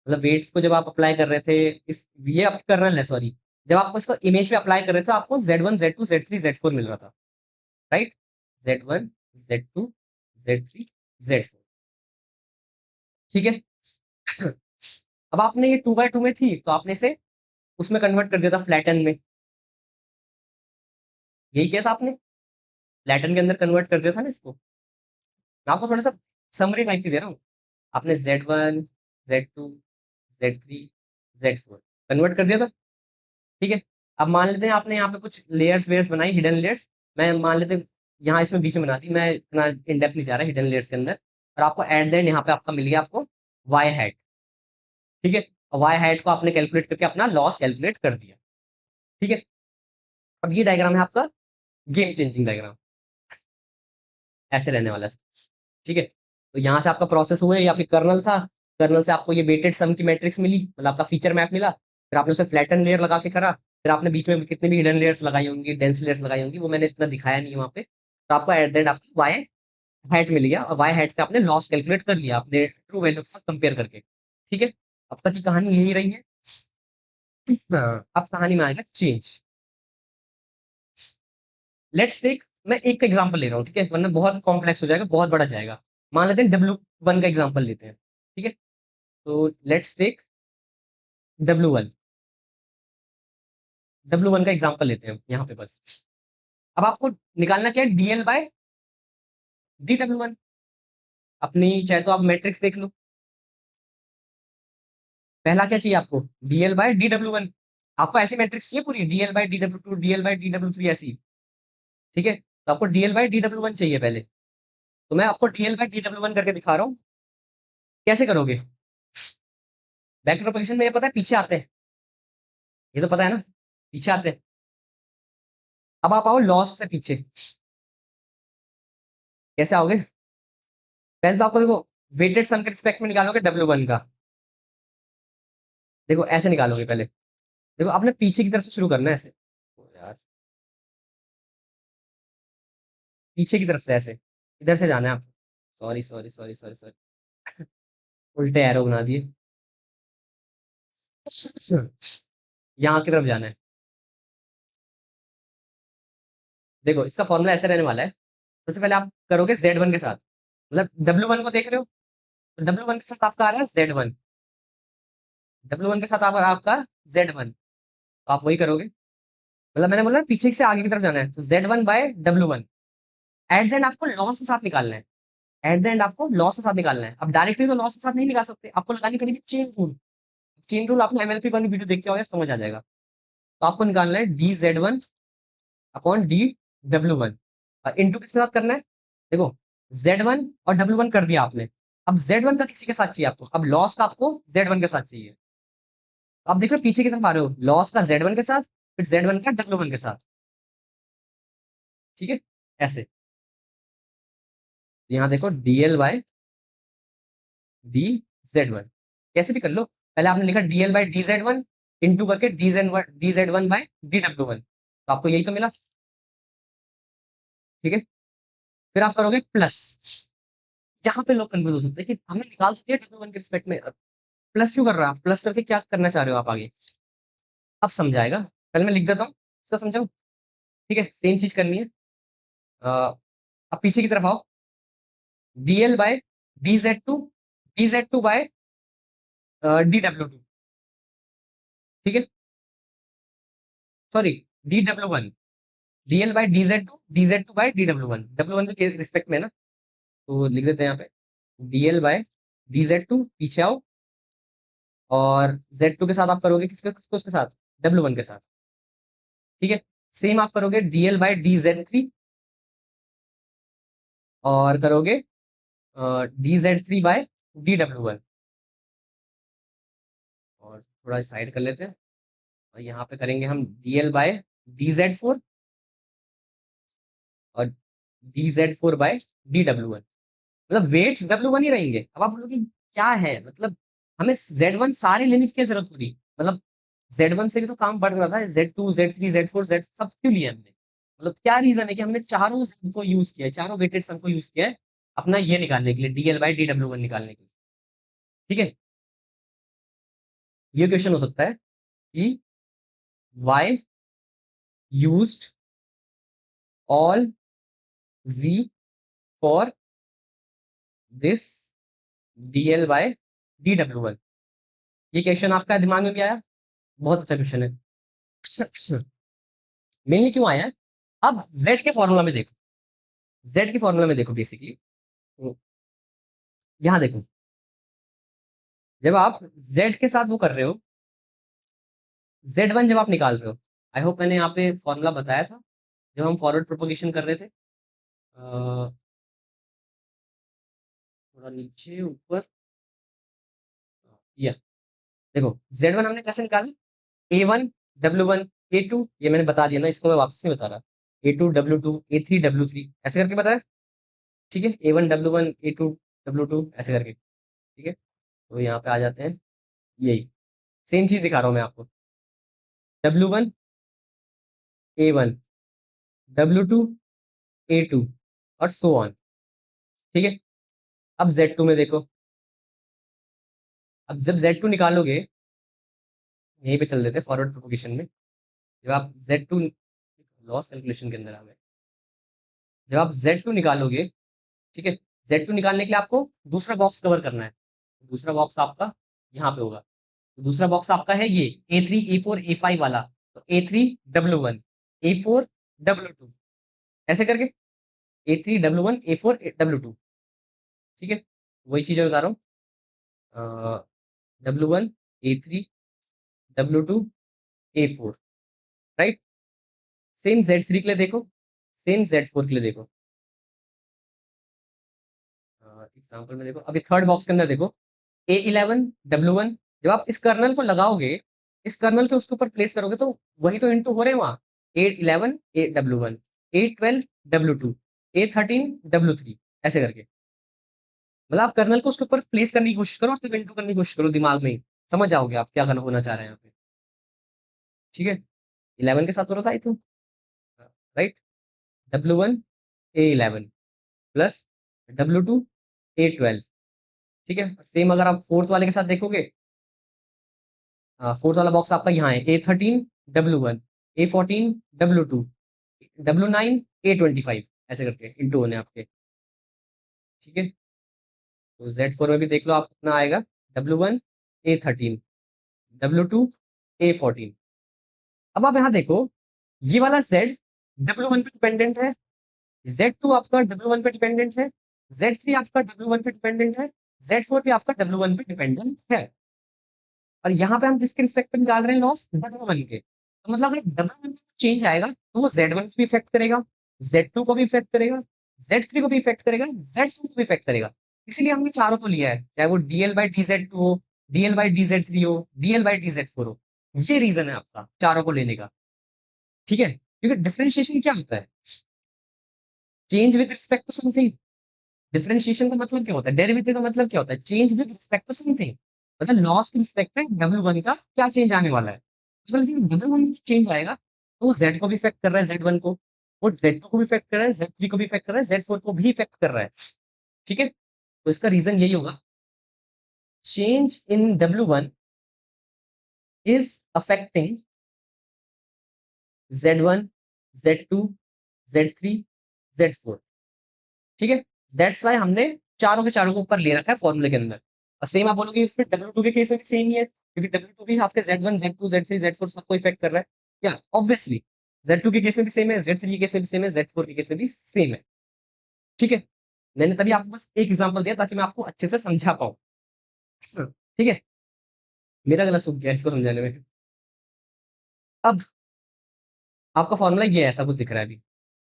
A: मतलब वेट्स को जब आप अप्लाई कर रहे थे, इस ये आपका कर्नल है, सॉरी। जब आपको इसको इमेज पे अप्लाई कर रहे थे, तो आपको Z1, Z2, Z3, Z4 मिल रहा था, right. Z1, Z2, Z3, Z4। ठीक है। अब आपने ये 2x2 में थी, तो आपने इसे उसमें कन्वर्ट कर दिया था, फ्लैटन में। यही किया था आपने, फ्लैटन के अंदर कन्वर्ट कर दिया था ना इसको। मैं आपको थोड़ा सा समरी टाइप की दे रहा हूँ। आपने Z1, Z2, Z3, Z4 convert कर दिया था। ठीक है, अब मान लेते हैं आपने यहाँ पे कुछ लेयर्स वेयर्स बनाई, हिडन लेयर्स। मैं मान लेते हैं यहाँ इसमें बीच में बना दी, मैं इतना इन डेप्थ नहीं जा रहा हिडन लेयर्स के अंदर। और आपको एट द एंड यहाँ पे आपका मिल गया आपको वाई हैट। ठीक है, वाई हैट को आपने कैलकुलेट करके अपना लॉस कैलकुलेट कर दिया। ठीक है, अब ये डायग्राम है आपका गेम चेंजिंग डायग्राम, ऐसे रहने वाला है। ठीक है, तो यहाँ से आपका प्रोसेस हुआ, ये आपके कर्नल था। कर्नल से आपको ये वेटेड सम की मैट्रिक्स मिली, मतलब आपका फीचर मैप मिला। फिर आपने उसे फ्लैटन लेयर लगा के करा। फिर आपने बीच में कितनी भी हिडन लेयर्स लगाई होंगी, डेंस लेयर्स लगाई होंगी, वो मैंने इतना दिखाया नहीं वहाँ पे। तो आपको एट द एंड आपको वाई हैट मिल गया, और वाई हैट से आपने लॉस कैलकुलेट कर लिया अपने ट्रू वैल्यू के साथ कंपेयर करके। ठीक है, अब तक की कहानी यही रही है। हाँ, अब कहानी में आएगा चेंज। लेट्स टेक, मैं एक एग्जांपल ले रहा हूँ, ठीक है, वरना बहुत कॉम्प्लेक्स हो जाएगा, बहुत बड़ा जाएगा। मान लेते हैं W1 का एग्जांपल लेते हैं। ठीक है, तो लेट्स टेक W1। W1 का एग्जांपल लेते हैं यहाँ पे बस। अब आपको निकालना क्या है, DL बाय DW1। अपनी चाहे तो आप मैट्रिक्स देख लो। पहला क्या चाहिए आपको, DL बाय DW1। आपको ऐसी मैट्रिक्स चाहिए पूरी, DL bye DW2, DL bye DW3 ऐसी। ठीक है, तो आपको DL बाय DW1 चाहिए पहले। तो मैं आपको DL बाय DW1 करके दिखा रहा हूँ। कैसे करोगे, बैक प्रोपगेशन में ये पता है पीछे आते हैं, ये तो पता है ना, पीछे आते हैं। अब आप आओ लॉस से पीछे, कैसे आओगे। पहले तो आपको देखो, वेटेड सम के रिस्पेक्ट में निकालोगे W1 का। देखो ऐसे निकालोगे पहले। देखो आपने पीछे की तरफ से शुरू करना है, ऐसे। ओ यार, पीछे की तरफ से ऐसे, इधर से जाना है आपको। Sorry sorry sorry sorry sorry, उल्टे एरो बना दिए। यहाँ की तरफ जाना है। देखो इसका फॉर्मूला ऐसे रहने वाला है। सबसे पहले आप करोगे Z1 के साथ, मतलब W1 को देख रहे हो, तो W1 के साथ आपका आ रहा है Z1। W1 के साथ आपका Z1, तो आप वही करोगे। मतलब मैंने बोला ना, पीछे से आगे की तरफ जाना है, तो Z1 by W1। At the end आपको लॉस के साथ निकालना है। एट द एंड आपको लॉस के साथ निकालना है। अब डायरेक्टली तो लॉस के साथ नहीं निकाल सकते, आपको लगानी पड़ेगी चेन रूल। चेन रूल आपने एमएलपी वाली वीडियो देख के आओ, समझ आ जाएगा। तो आपको निकालना है DZ1 अपॉन DW1, और इंटू किसके साथ करना है। देखो, Z1 और W1 कर दिया आपने। अब Z1 का किसी के साथ चाहिए आपको, अब लॉस का आपको Z1 के साथ चाहिए। तो आप देख रहे हो पीछे की तरफ आ रहे हो, लॉस का Z1 के साथ, फिर Z1 का W1 के साथ। ठीक है, ऐसे। यहाँ देखो DL बाय DZ1, कैसे भी कर लो। पहले आपने लिखा DL बाय DZ1 इंटू करके DZ1 बाय DW1, तो आपको यही तो मिला। ठीक है, फिर आप करोगे प्लस। यहाँ पे लोग कंफ्यूज हो सकते हैं कि हमें निकाल सकते हैं W1 के रिस्पेक्ट में, प्लस क्यों कर रहा है, प्लस करके क्या करना चाह रहे हो आप आगे। अब समझाएगा, पहले मैं लिख देता हूँ, इसका समझाओ। ठीक है, सेम चीज करनी है। अब पीछे की तरफ आओ, DL by DZ2 dz2 bye dw2, ठीक है, sorry dw1, dl by dz2, dz2 bye dw1, w1 के रिस्पेक्ट में ना, तो लिख देते हैं यहाँ पे dl बाय dz2, पीछे आओ, और z2 के साथ आप करोगे किसके किसको उसके साथ, w1 के साथ, ठीक है। सेम आप करोगे dl बाय dz3 और करोगे dz3 बाय dw1, और थोड़ा साइड कर लेते हैं, और यहाँ पे करेंगे हम dl बाय dz4 और dz4 बाय dw1, मतलब वेट्स w1 ही रहेंगे। अब आप बोलोगे क्या है, मतलब हमें z1 सारे लेने की क्या जरूरत पड़ी, मतलब z1 से भी तो काम बढ़ रहा था, z2 z3 z4 z सब क्यों लिया हमने, मतलब क्या रीजन है कि हमने चारों को यूज किया है, चारों वेटेड सम को यूज किया है अपना ये निकालने के लिए, dl बाय dw1 निकालने के लिए, ठीक है। ये क्वेश्चन हो सकता है कि y used all z for this dl by dw1, ये क्वेश्चन आपका दिमाग में भी आया, बहुत अच्छा क्वेश्चन है। मेनली क्यों आया है, अब z के फॉर्मूला में देखो, z के फॉर्मूला में देखो बेसिकली, यहां देखो, जब आप z के साथ वो कर रहे हो, z1 जब आप निकाल रहे हो, आई होप मैंने यहाँ पे फॉर्मूला बताया था जब हम फॉरवर्ड प्रोपोगेशन कर रहे थे, थोड़ा नीचे ऊपर, या देखो z1 हमने कैसे निकाला, a1 w1 a2, ये मैंने बता दिया ना, इसको मैं वापस नहीं बता रहा, a2 w2 a3 w3 ऐसे करके बताया, ठीक है, a1 w1 a2 w2 ऐसे करके, ठीक है। तो यहाँ पे आ जाते हैं, यही सेम चीज दिखा रहा हूँ मैं आपको, w1 a1 w2 a2 और सो ऑन, ठीक है। अब z2 में देखो, अब जब z2 निकालोगे, यहीं पे चल देते हैं फॉरवर्ड प्रोपोगेशन में, जब आप z2 लॉस कैलकुलेशन के अंदर आ गए, जब आप z2 निकालोगे, ठीक है, z2 निकालने के लिए आपको दूसरा बॉक्स कवर करना है, दूसरा बॉक्स आपका यहाँ पे होगा, तो दूसरा बॉक्स आपका है ये a3 a4 a5 वाला, तो a3 w1 a4 w2 ऐसे करके, a3 w1 a4 w2, ठीक है, वही चीज मैं बता रहा हूँ, w1 a3 w2 a4, right. Same z3 के लिए देखो, सेम z4 के लिए देखो, एग्जाम्पल में देखो, अभी थर्ड बॉक्स के अंदर देखो, A11 W1, जब आप इस कर्नल को लगाओगे, इस कर्नल के उसके ऊपर प्लेस करोगे, तो वही तो इंटू हो रहे हैं वहां, A11 A W1 A12 W2 A13 W3 ऐसे करके, मतलब आप कर्नल को उसके ऊपर प्लेस करने की कोशिश करो और तब इंटू करने की कोशिश करो, दिमाग में ही समझ जाओगे आप क्या करना होना चाह रहे हैं यहाँ पे, ठीक है। 11 के साथ हो रहा था I think, right, W1 A11 plus W2 A12, ठीक है। सेम अगर आप फोर्थ वाले के साथ देखोगे, फोर्थ वाला बॉक्स आपका यहाँ है A13 W1 A14 W2 W9 A25 ऐसे करके इंटू होने आपके, ठीक है। तो Z4 में भी देख लो आप कितना आएगा, W1 A13 W2 A14, अब आप यहाँ देखो, ये वाला Z W1 पे डिपेंडेंट है, Z2 आपका W1 पे डिपेंडेंट है, Z3 आपका W1 पे डिपेंडेंट है, Z4 भी आपका W1 पे डिपेंडेंट है, और यहाँ पे हम किसके रिस्पेक्ट में निकाल रहे हैं लॉस, W1 के, तो मतलब अगर W1 चेंज आएगा तो वो Z1 को भी इफेक्ट करेगा, Z2 को भी इफेक्ट करेगा, Z3 को भी इफेक्ट करेगा, Z4 को भी इफेक्ट करेगा, इसलिए हमने चारों को लिया है, चाहे वो DL बाई DZ2 हो, DL बाई DZ3 हो, DL बाई DZ4 हो, ये रीजन है आपका चारों को लेने का, ठीक है। क्योंकि डिफरेंशिएशन क्या होता है, change with respect to something, differentiation का मतलब क्या होता है, डेरिवेटिव का मतलब क्या होता है, change with respect to something, मतलब लॉस के रिस्पेक्ट में W1 का क्या चेंज आने वाला है, तो लेकिन W1 में चेंज आएगा तो वो Z को भी इफेक्ट कर रहा है, Z1 को, वो Z2 को भी इफेक्ट कर रहा है, Z3 को भी इफेक्ट कर रहा है, Z4 को भी इफेक्ट कर रहा है, ठीक है। तो इसका रीजन यही होगा, change in W1 is affecting Z1 Z2 Z3 Z4, ठीक है। दैट्स वाई हमने चारों के चारों को ऊपर ले रखा है फॉर्मूले के अंदर, सेम आप बोलोगे इसमें W2 के केस में भी सेम ही है, क्योंकि W2 भी आपके Z1 Z2 Z3 Z4 सबको इफेक्ट कर रहा है, क्या ऑब्वियसली Z2 के केस में भी सेम है, Z3 के केस में भी सेम है, Z4 के केस में भी सेम है। ठीक है, मैंने तभी आपको बस एक एग्जांपल दिया ताकि मैं आपको अच्छे से समझा पाऊं। ठीक है, मेरा गला सूख गया इसको समझाने में। अब आपका फॉर्मूला ये ऐसा कुछ दिख रहा है अभी,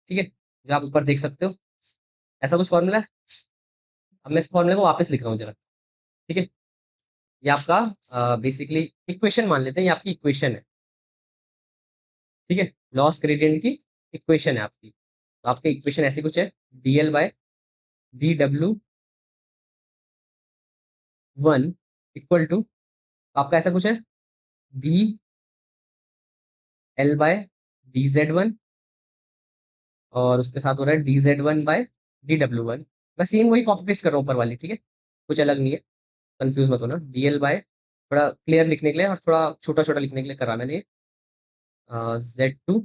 A: ठीक है, जो आप ऊपर देख सकते हो, ऐसा कुछ फॉर्मूला है। अब मैं इस फॉर्मूले को वापस लिख रहा हूँ जरा, ठीक है। ये आपका बेसिकली इक्वेशन मान लेते हैं, ये आपकी इक्वेशन है, ठीक है, लॉस ग्रेडियंट की इक्वेशन है आपकी। तो आपकी इक्वेशन ऐसी कुछ है, dl by dw1 equal to, आपका ऐसा कुछ है, dl बाय dz1, और उसके साथ हो रहा है dz1 बाय dw1। मैं सेम वही कॉपी पेस्ट कर रहा हूँ ऊपर वाली, ठीक है, कुछ अलग नहीं है, कंफ्यूज मत होना। dl बाय, थोड़ा क्लियर लिखने के लिए और थोड़ा छोटा छोटा लिखने के लिए करा मैंने, z2,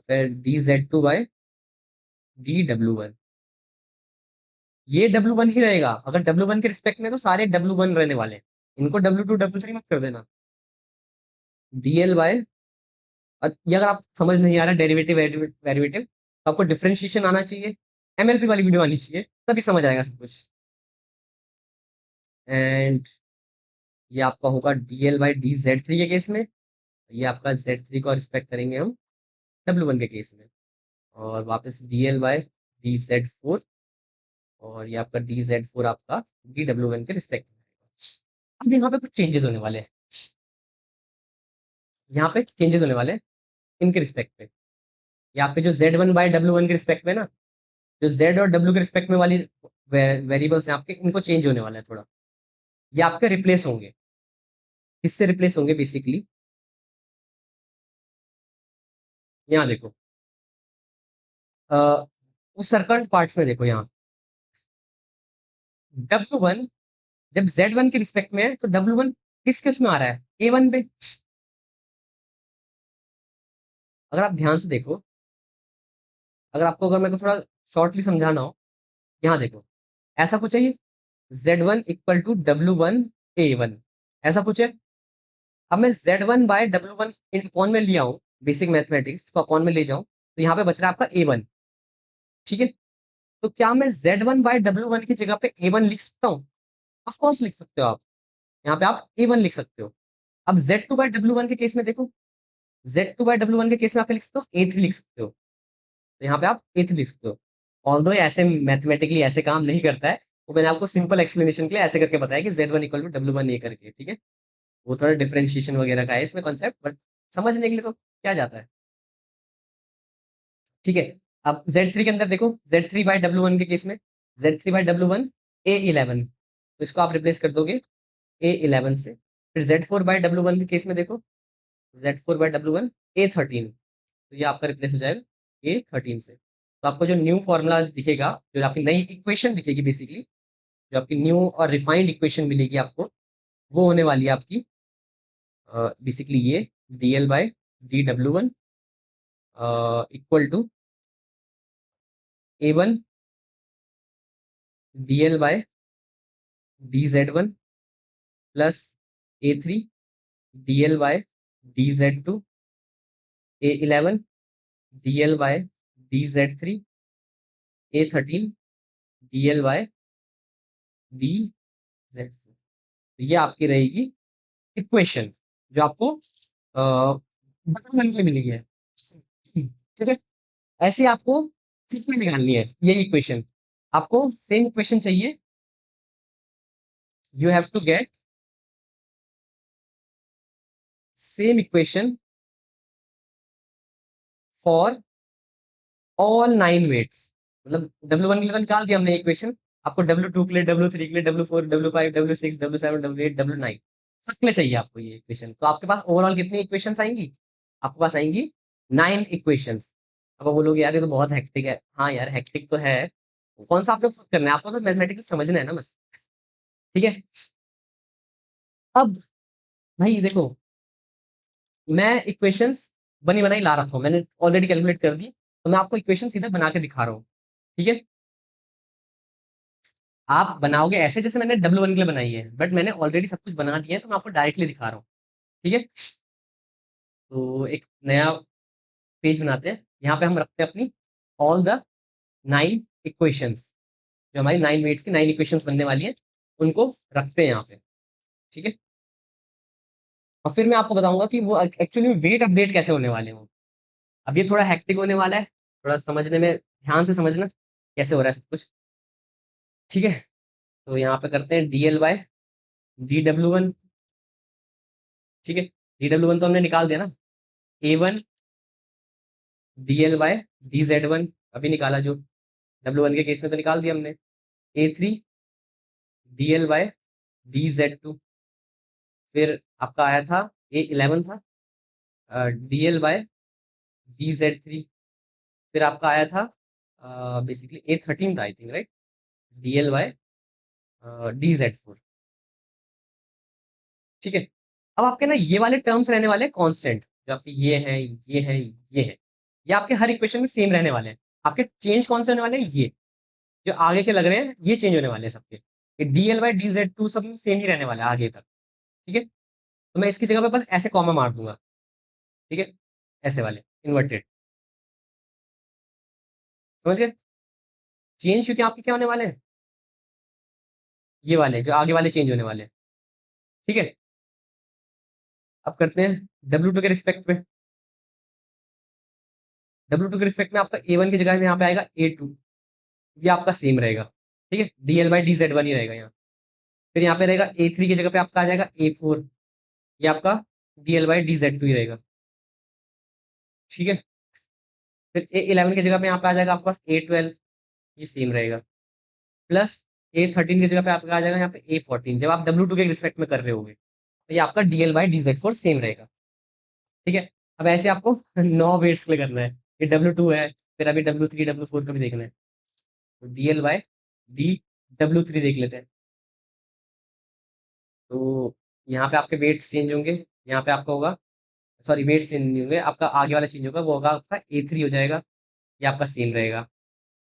A: फिर dz2 बाय dw1। ये W1 ही रहेगा, अगर W1 के रिस्पेक्ट में तो सारे W1 रहने वाले हैं, इनको W2 W3 मत कर देना। DL बाय, और ये अगर आप समझ नहीं आ रहा डेरिवेटिव वेरिवेटिव, तो आपको डिफरेंशिएशन आना चाहिए, MLP वाली वीडियो आनी चाहिए, तभी समझ आएगा सब कुछ। एंड ये आपका होगा DL बाय DZ3 के केस में, ये आपका Z3 को रिस्पेक्ट करेंगे हम W1 के केस में, और वापस DL बाय DZ4, और ये आपका DZ4 आपका DW1 के रिस्पेक्ट में। अब यहाँ पे कुछ चेंजेस होने वाले हैं, यहाँ पे चेंजेस होने वाले हैं इनके रिस्पेक्ट पे। ये आपके जो Z1 बाय W1 के रिस्पेक्ट में ना, जो Z और W के रिस्पेक्ट में वाली वेरिएबल्स हैं आपके, इनको चेंज होने वाला है थोड़ा, ये आपके रिप्लेस होंगे। किससे रिप्लेस होंगे बेसिकली, यहाँ देखो, उस सर्कल पार्ट्स में देखो, यहाँ W1 जब Z1 के रिस्पेक्ट में है तो W1 किस किस में आ रहा है, A1 पे। अगर आप ध्यान से देखो, अगर आपको, अगर मेरे को थोड़ा शॉर्टली समझाना हो, यहाँ देखो, ऐसा कुछ है ये, Z1 equal to W1 A1, ऐसा कुछ है। अब मैं Z1 by W1 in upon में लिया हूँ, बेसिक मैथमेटिक्स को अपॉन में ले जाऊं, तो यहाँ पे बच रहा है आपका A1, ठीक है। तो क्या मैं Z1 बाय W1 की जगह पे A1 लिख सकता हूँ? ऑफ कोर्स लिख सकते हो आप, यहाँ पे आप A1 लिख सकते हो। अब Z2 बाय W1 के केस में देखो, Z2 बाय W1 के केस में आप लिख सकते हो A3 लिख सकते हो, तो यहाँ पे आप A3 लिख सकते हो। ऑल्दो ऐसे मैथमेटिकली ऐसे काम नहीं करता है, वो मैंने आपको सिंपल एक्सप्लेनेशन के लिए ऐसे करके बताया कि Z1 equal to W1 A करके, ठीक है। वो थोड़ा डिफरेंशिएशन वगैरह का है इसमें कॉन्सेप्ट, बट समझने के लिए तो क्या जाता है, ठीक है। अब Z3 के अंदर देखो, Z3 बाय W1 के केस में, Z3 बाय W1 A11, तो इसको आप रिप्लेस कर दोगे A11 से। फिर Z4 बाय W1 के केस में देखो, Z4 बाय W1 A13, तो ये आपका रिप्लेस हो जाएगा A13 से। तो आपको जो न्यू फॉर्मूला दिखेगा, जो आपकी नई इक्वेशन दिखेगी बेसिकली, जो आपकी न्यू और रिफाइंड इक्वेशन मिलेगी आपको, वो होने वाली है आपकी बेसिकली ये DL by DW1 equal to A1 DL by DZ1 plus A3 DL by DZ2, A11 DL by DZ3, A13 DL by DZ4। ये आपकी रहेगी इक्वेशन, जो आपको बटन में मिली है, ठीक है। ऐसे आपको सिर्फ में निकालनी है ये इक्वेशन, आपको सेम इक्वेशन चाहिए, you have to get same equation for all 9 weights. मतलब W1 के लिए तो निकाल दिया हमने इक्वेशन, आपको W2 के लिए, W3 के लिए, W4, W5, W6, W7, W8, W9 सबके लिए चाहिए आपको ये इक्वेशन। तो आपके पास ओवरऑल कितनी इक्वेशंस आएंगी, आपके पास आएंगी 9 इक्वेशंस। अब आप बोलोगे यार ये तो बहुत हेक्टिक है, हाँ यार हेक्टिक तो है, कौन सा आपको खुद करना है, आपको बस मैथमेटिक्स समझना है ना बस, ठीक है। अब भाई देखो, मैं इक्वेशंस बनी बनाई ला रखा हूँ, मैंने ऑलरेडी कैलकुलेट कर दी, तो मैं आपको इक्वेशन सीधा बना के दिखा रहा हूँ, ठीक है। आप बनाओगे ऐसे जैसे मैंने W1 के लिए बनाई है, बट मैंने ऑलरेडी सब कुछ बना दिया है, तो मैं आपको डायरेक्टली दिखा रहा हूँ। ठीक है? तो एक नया पेज बनाते हैं। यहाँ पे हम रखते हैं अपनी ऑल द 9 इक्वेशंस, जो हमारी 9 वेट्स की 9 इक्वेशंस बनने वाली है, उनको रखते हैं यहाँ पे। ठीक है? और फिर मैं आपको बताऊंगा कि वो एक्चुअली में वेट अपडेट कैसे होने वाले हैं वो। अब ये थोड़ा हेक्टिक होने वाला है, थोड़ा समझने में ध्यान से समझना कैसे हो रहा है सब कुछ। ठीक है? तो यहाँ पे करते हैं DL/, DW1। ठीक है? DW1 तो हमने निकाल दिया ना। A1 DL/, DZ1 अभी निकाला, जो W1 के केस में तो निकाल दिया हमने। A3 DL/, DZ2। फिर आपका आया था A11 था, DL/, DZ3। फिर आपका आया था बेसिकली A13 था I think, right? DL/, DZ4। ठीक है? अब आपके ना ये वाले टर्म्स रहने वाले हैं कांस्टेंट, जो आपके ये हैं, ये हैं, ये हैं। ये आपके हर इक्वेशन में सेम रहने वाले हैं। आपके चेंज कौन से होने वाले हैं? ये जो आगे के लग रहे हैं, ये चेंज होने वाले हैं सबके। ये DL/DZ2 सब में सेम ही रहने वाला है आगे तक। ठीक है? तो मैं इसकी जगह पे बस ऐसे कॉमा मार दूंगा। ठीक है? ऐसे वाले इन्वर्टेड। समझ गए? चेंज क्योंकि आपके क्या होने वाले हैं, ये वाले जो आगे वाले चेंज होने वाले हैं। ठीक है? अब करते हैं W2 के रिस्पेक्ट में। W2 के रिस्पेक्ट में आपका A1 की जगह में यहाँ पे आएगा A2। ये आपका सेम रहेगा। ठीक है? DL/DZ1 ही रहेगा यहाँ। फिर यहाँ पे रहेगा A3 की जगह पे आपका आ जाएगा A4। ये आपका DL/DZ2 ही रहेगा। ठीक है? फिर A11 की जगह पे यहाँ पे आ जाएगा आपके पास A12। ये सेम रहेगा। प्लस A13 की जगह पे आपका आ जाएगा यहाँ पे A14, जब आप W2 के रिस्पेक्ट में कर रहे होगे, तो ये आपका DL/DZ4 सेम रहेगा। ठीक है? अब ऐसे आपको 9 वेट्स के लिए करना है। ये W2 है, फिर अभी W3 W4 का भी देखना है। तो DL/DW3 देख लेते हैं। तो यहाँ पे आपके वेट्स चेंज होंगे। यहाँ पे आपका होगा, सॉरी वेट्स चेंज नहीं होंगे, आपका आगे वाला चेंज होगा, वो होगा आपका A3 हो जाएगा। ये आपका सेम रहेगा।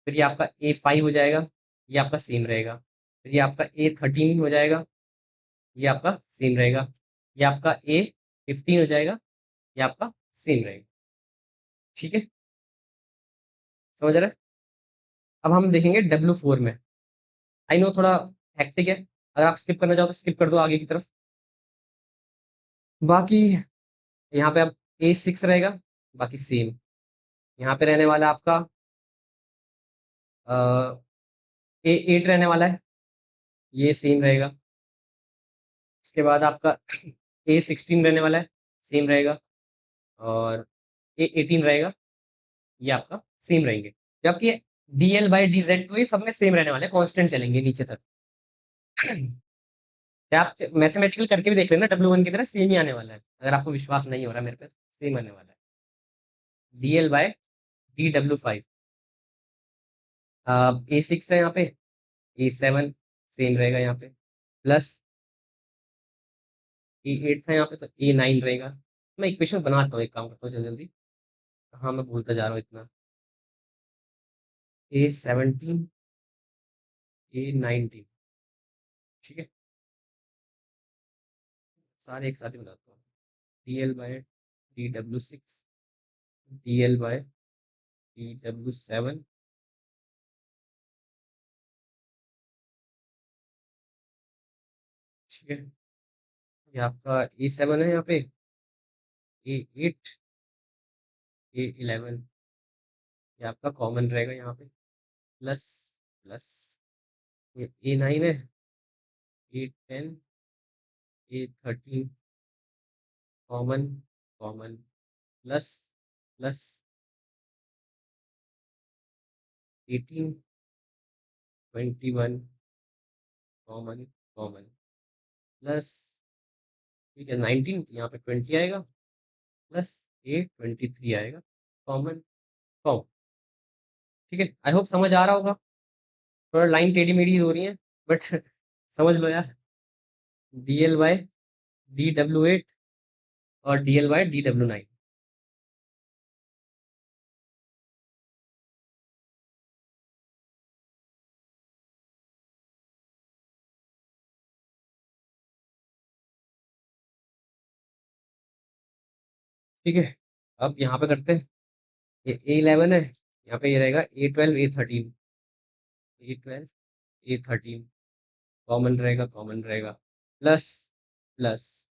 A: फिर ये आपका A5 हो जाएगा। ये आपका सेम रहेगा। फिर ये आपका A13 हो जाएगा। ये आपका सेम रहेगा। ये आपका A15 हो जाएगा। ये आपका सेम रहेगा। ठीक है? समझ रहे हैं? अब हम देखेंगे W4 में। आई नो थोड़ा हेक्टिक है, अगर आप स्किप करना चाहो तो स्किप कर दो आगे की तरफ। बाकी यहाँ पे अब A6 रहेगा, बाकी सेम। यहाँ पे रहने वाला आपका A8 रहने वाला है, ये सेम रहेगा। उसके बाद आपका A16 रहने वाला है, सेम रहेगा। और A18 रहेगा, ये आपका सेम रहेंगे। जबकि DL/DZ2 ये सब में सेम रहने वाले हैं, कांस्टेंट चलेंगे नीचे तक। क्या आप मैथमेटिकल करके भी देख लेना, W1 की तरह सेम ही आने वाला है। अगर आपको विश्वास नहीं हो रहा मेरे पे, सेम आने वाला है। DL/DW5। A6 है यहाँ पे, A7 सेम रहेगा यहाँ पे, प्लस A8 था यहाँ पे, तो A9 रहेगा। मैं इक्वेशन बनाता हूँ, एक काम करता हूँ जल्दी जल्दी। हाँ, मैं भूलता जा रहा हूँ इतना। A17, A19। ठीक है? सारे एक साथ ही बनाता हूँ। DL/DW6, DL/DW7। ठीक है? ये आपका A7 है यहाँ पे, A8, A11। ये आपका कॉमन रहेगा यहाँ पे, प्लस प्लस ये A9 है, A10, A13 common common, plus plus 18, 21 common common, plus ठीक है 19, यहाँ पे 20 आएगा, प्लस A23 आएगा कॉमन कॉमन। ठीक है? आई होप समझ आ रहा होगा। थोड़ा लाइन टेढ़ी मेढ़ी हो रही है, बट समझ लो यार। DL/DW8 और DL/DW9। ठीक है, अब यहाँ पे करते हैं। ये A11 है, यहाँ पे ये रहेगा A12 A13, A12 A13 common रहेगा, कॉमन रहेगा, प्लस प्लस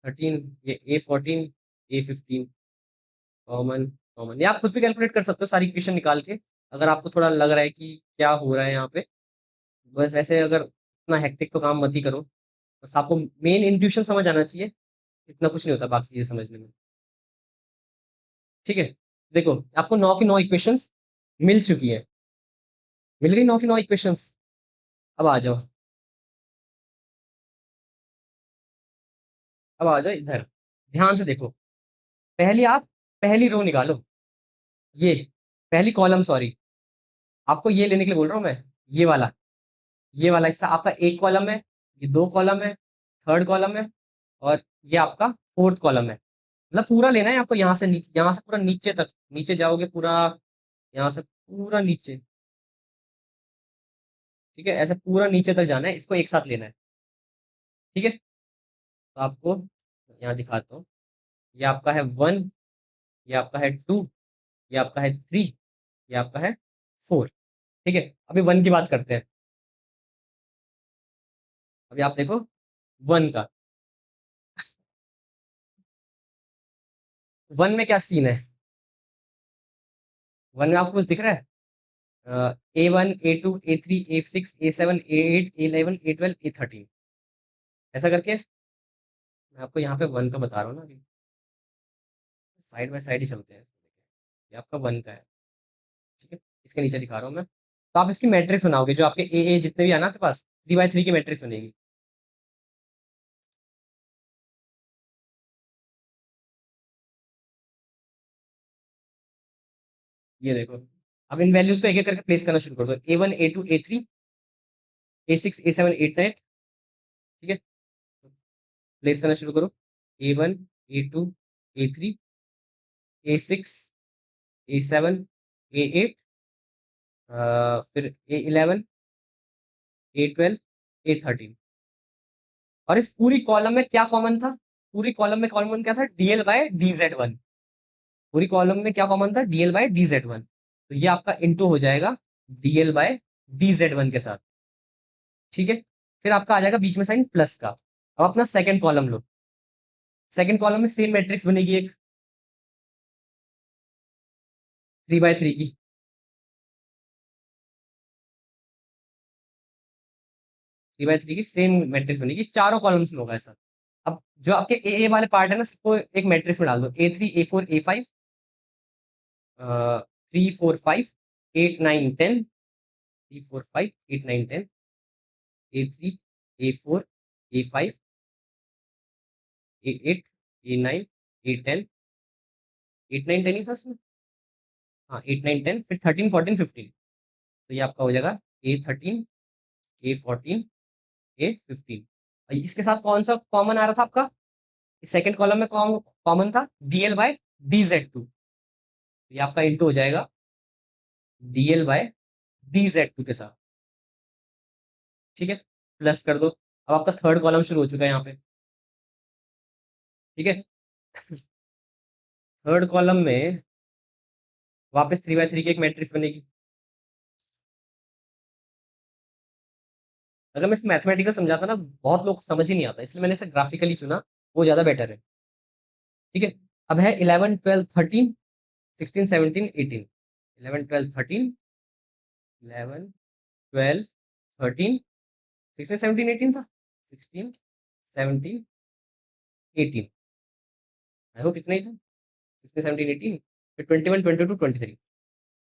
A: 13, ये A14 A15 कॉमन कॉमन। ये आप खुद भी कैलकुलेट कर सकते हो सारी इक्वेशन निकाल के, अगर आपको थोड़ा लग रहा है कि क्या हो रहा है यहाँ पे। बस वैसे अगर इतना हेक्टिक तो काम मत ही करो, बस आपको मेन इंट्यूशन समझ आना चाहिए, इतना कुछ नहीं होता बाकी चीजें समझने में। ठीक है, देखो आपको 9 की 9 इक्वेशंस मिल चुकी है, मिल गई 9 की 9 इक्वेशंस। अब आ जाओ, अब आ जाओ इधर, ध्यान से देखो। पहली आप पहली रो निकालो, ये पहली कॉलम, सॉरी आपको ये लेने के लिए बोल रहा हूँ मैं, ये वाला, ये वाला हिस्सा आपका एक कॉलम है, ये दो कॉलम है, थर्ड कॉलम है, और ये आपका फोर्थ कॉलम है। मतलब पूरा लेना है आपको, यहाँ से नीचे, यहाँ से पूरा नीचे तक, नीचे जाओगे पूरा, यहाँ से पूरा नीचे। ठीक है, ऐसे पूरा नीचे तक जाना है, इसको एक साथ लेना है। ठीक है, तो आपको यहाँ दिखाता हूँ, ये आपका है 1, ये आपका है 2, ये आपका है 3, ये आपका है 4। ठीक है, अभी 1 की बात करते हैं। अभी आप देखो 1 का, 1 में क्या सीन है, 1 में आपको कुछ दिख रहा है? A1 A2 A3 A6 A7 A8 A11 A12 A13, ऐसा करके मैं आपको यहाँ पे 1 का बता रहा हूँ ना अभी, साइड बाय साइड ही चलते हैं। ये आपका 1 का है, ठीक है, इसके नीचे दिखा रहा हूँ मैं। तो आप इसकी मैट्रिक्स बनाओगे, जो आपके ए जितने भी है ना आपके पास, 3 बाय 3 की मैट्रिक्स बनेगी। ये देखो, अब इन वैल्यूज को एक एक करके प्लेस करना शुरू कर दो। A1 A2 A3 A6 A7 A8 9, ठीक है, प्लेस करना शुरू करो। A1 A2 A3 A6 A7 A8, फिर A11 A12 A13। और इस पूरी कॉलम में क्या कॉमन था? पूरी कॉलम में कॉमन क्या था? DL/DZ1। पूरी कॉलम में क्या कॉमन था? DL/DZ1। तो ये आपका इंटू हो जाएगा DL/DZ1 के साथ। ठीक है, फिर आपका आ जाएगा बीच में साइन प्लस का। अब अपना सेकंड कॉलम लो, सेकंड कॉलम में सेम मैट्रिक्स बनेगी एक, 3 बाय 3 की। 3 बाय 3 की सेम मैट्रिक्स बनेगी, चारों कॉलम्स में होगा ऐसा। अब जो आपके ए वाले पार्ट है ना, सबको एक मैट्रिक्स में डाल दो। A3 A4 A5, 3 4 5 8 9 10, 3 4 5 8 9 10, A3 A4 A5 A8 A9 A10, 8 9 10 ही था उसमें। हाँ, 8 9 10, फिर 13 14 15। तो ये आपका हो जाएगा A13 A14 A15। इसके साथ कौन सा कॉमन आ रहा था आपका? सेकंड कॉलम में कॉमन था DL/DZ2। ये आपका इंटू हो जाएगा DL/DZ2 के साथ। ठीक है, प्लस कर दो। अब आपका थर्ड कॉलम शुरू हो चुका है यहाँ पे। ठीक है, थर्ड कॉलम में वापस 3 बाय 3 की एक मैट्रिक्स बनेगी। अगर मैं इसको मैथमेटिकल समझाता ना, बहुत लोग समझ ही नहीं आता, इसलिए मैंने इसे ग्राफिकली चुना, वो ज्यादा बेटर है। ठीक है, अब है 11 12 13 16 17 18। 11 12 13 11 12 13 16 17 18 था। 16 17 18, आई होप इतना ही था। 16 17 18, फिर 21 22 23।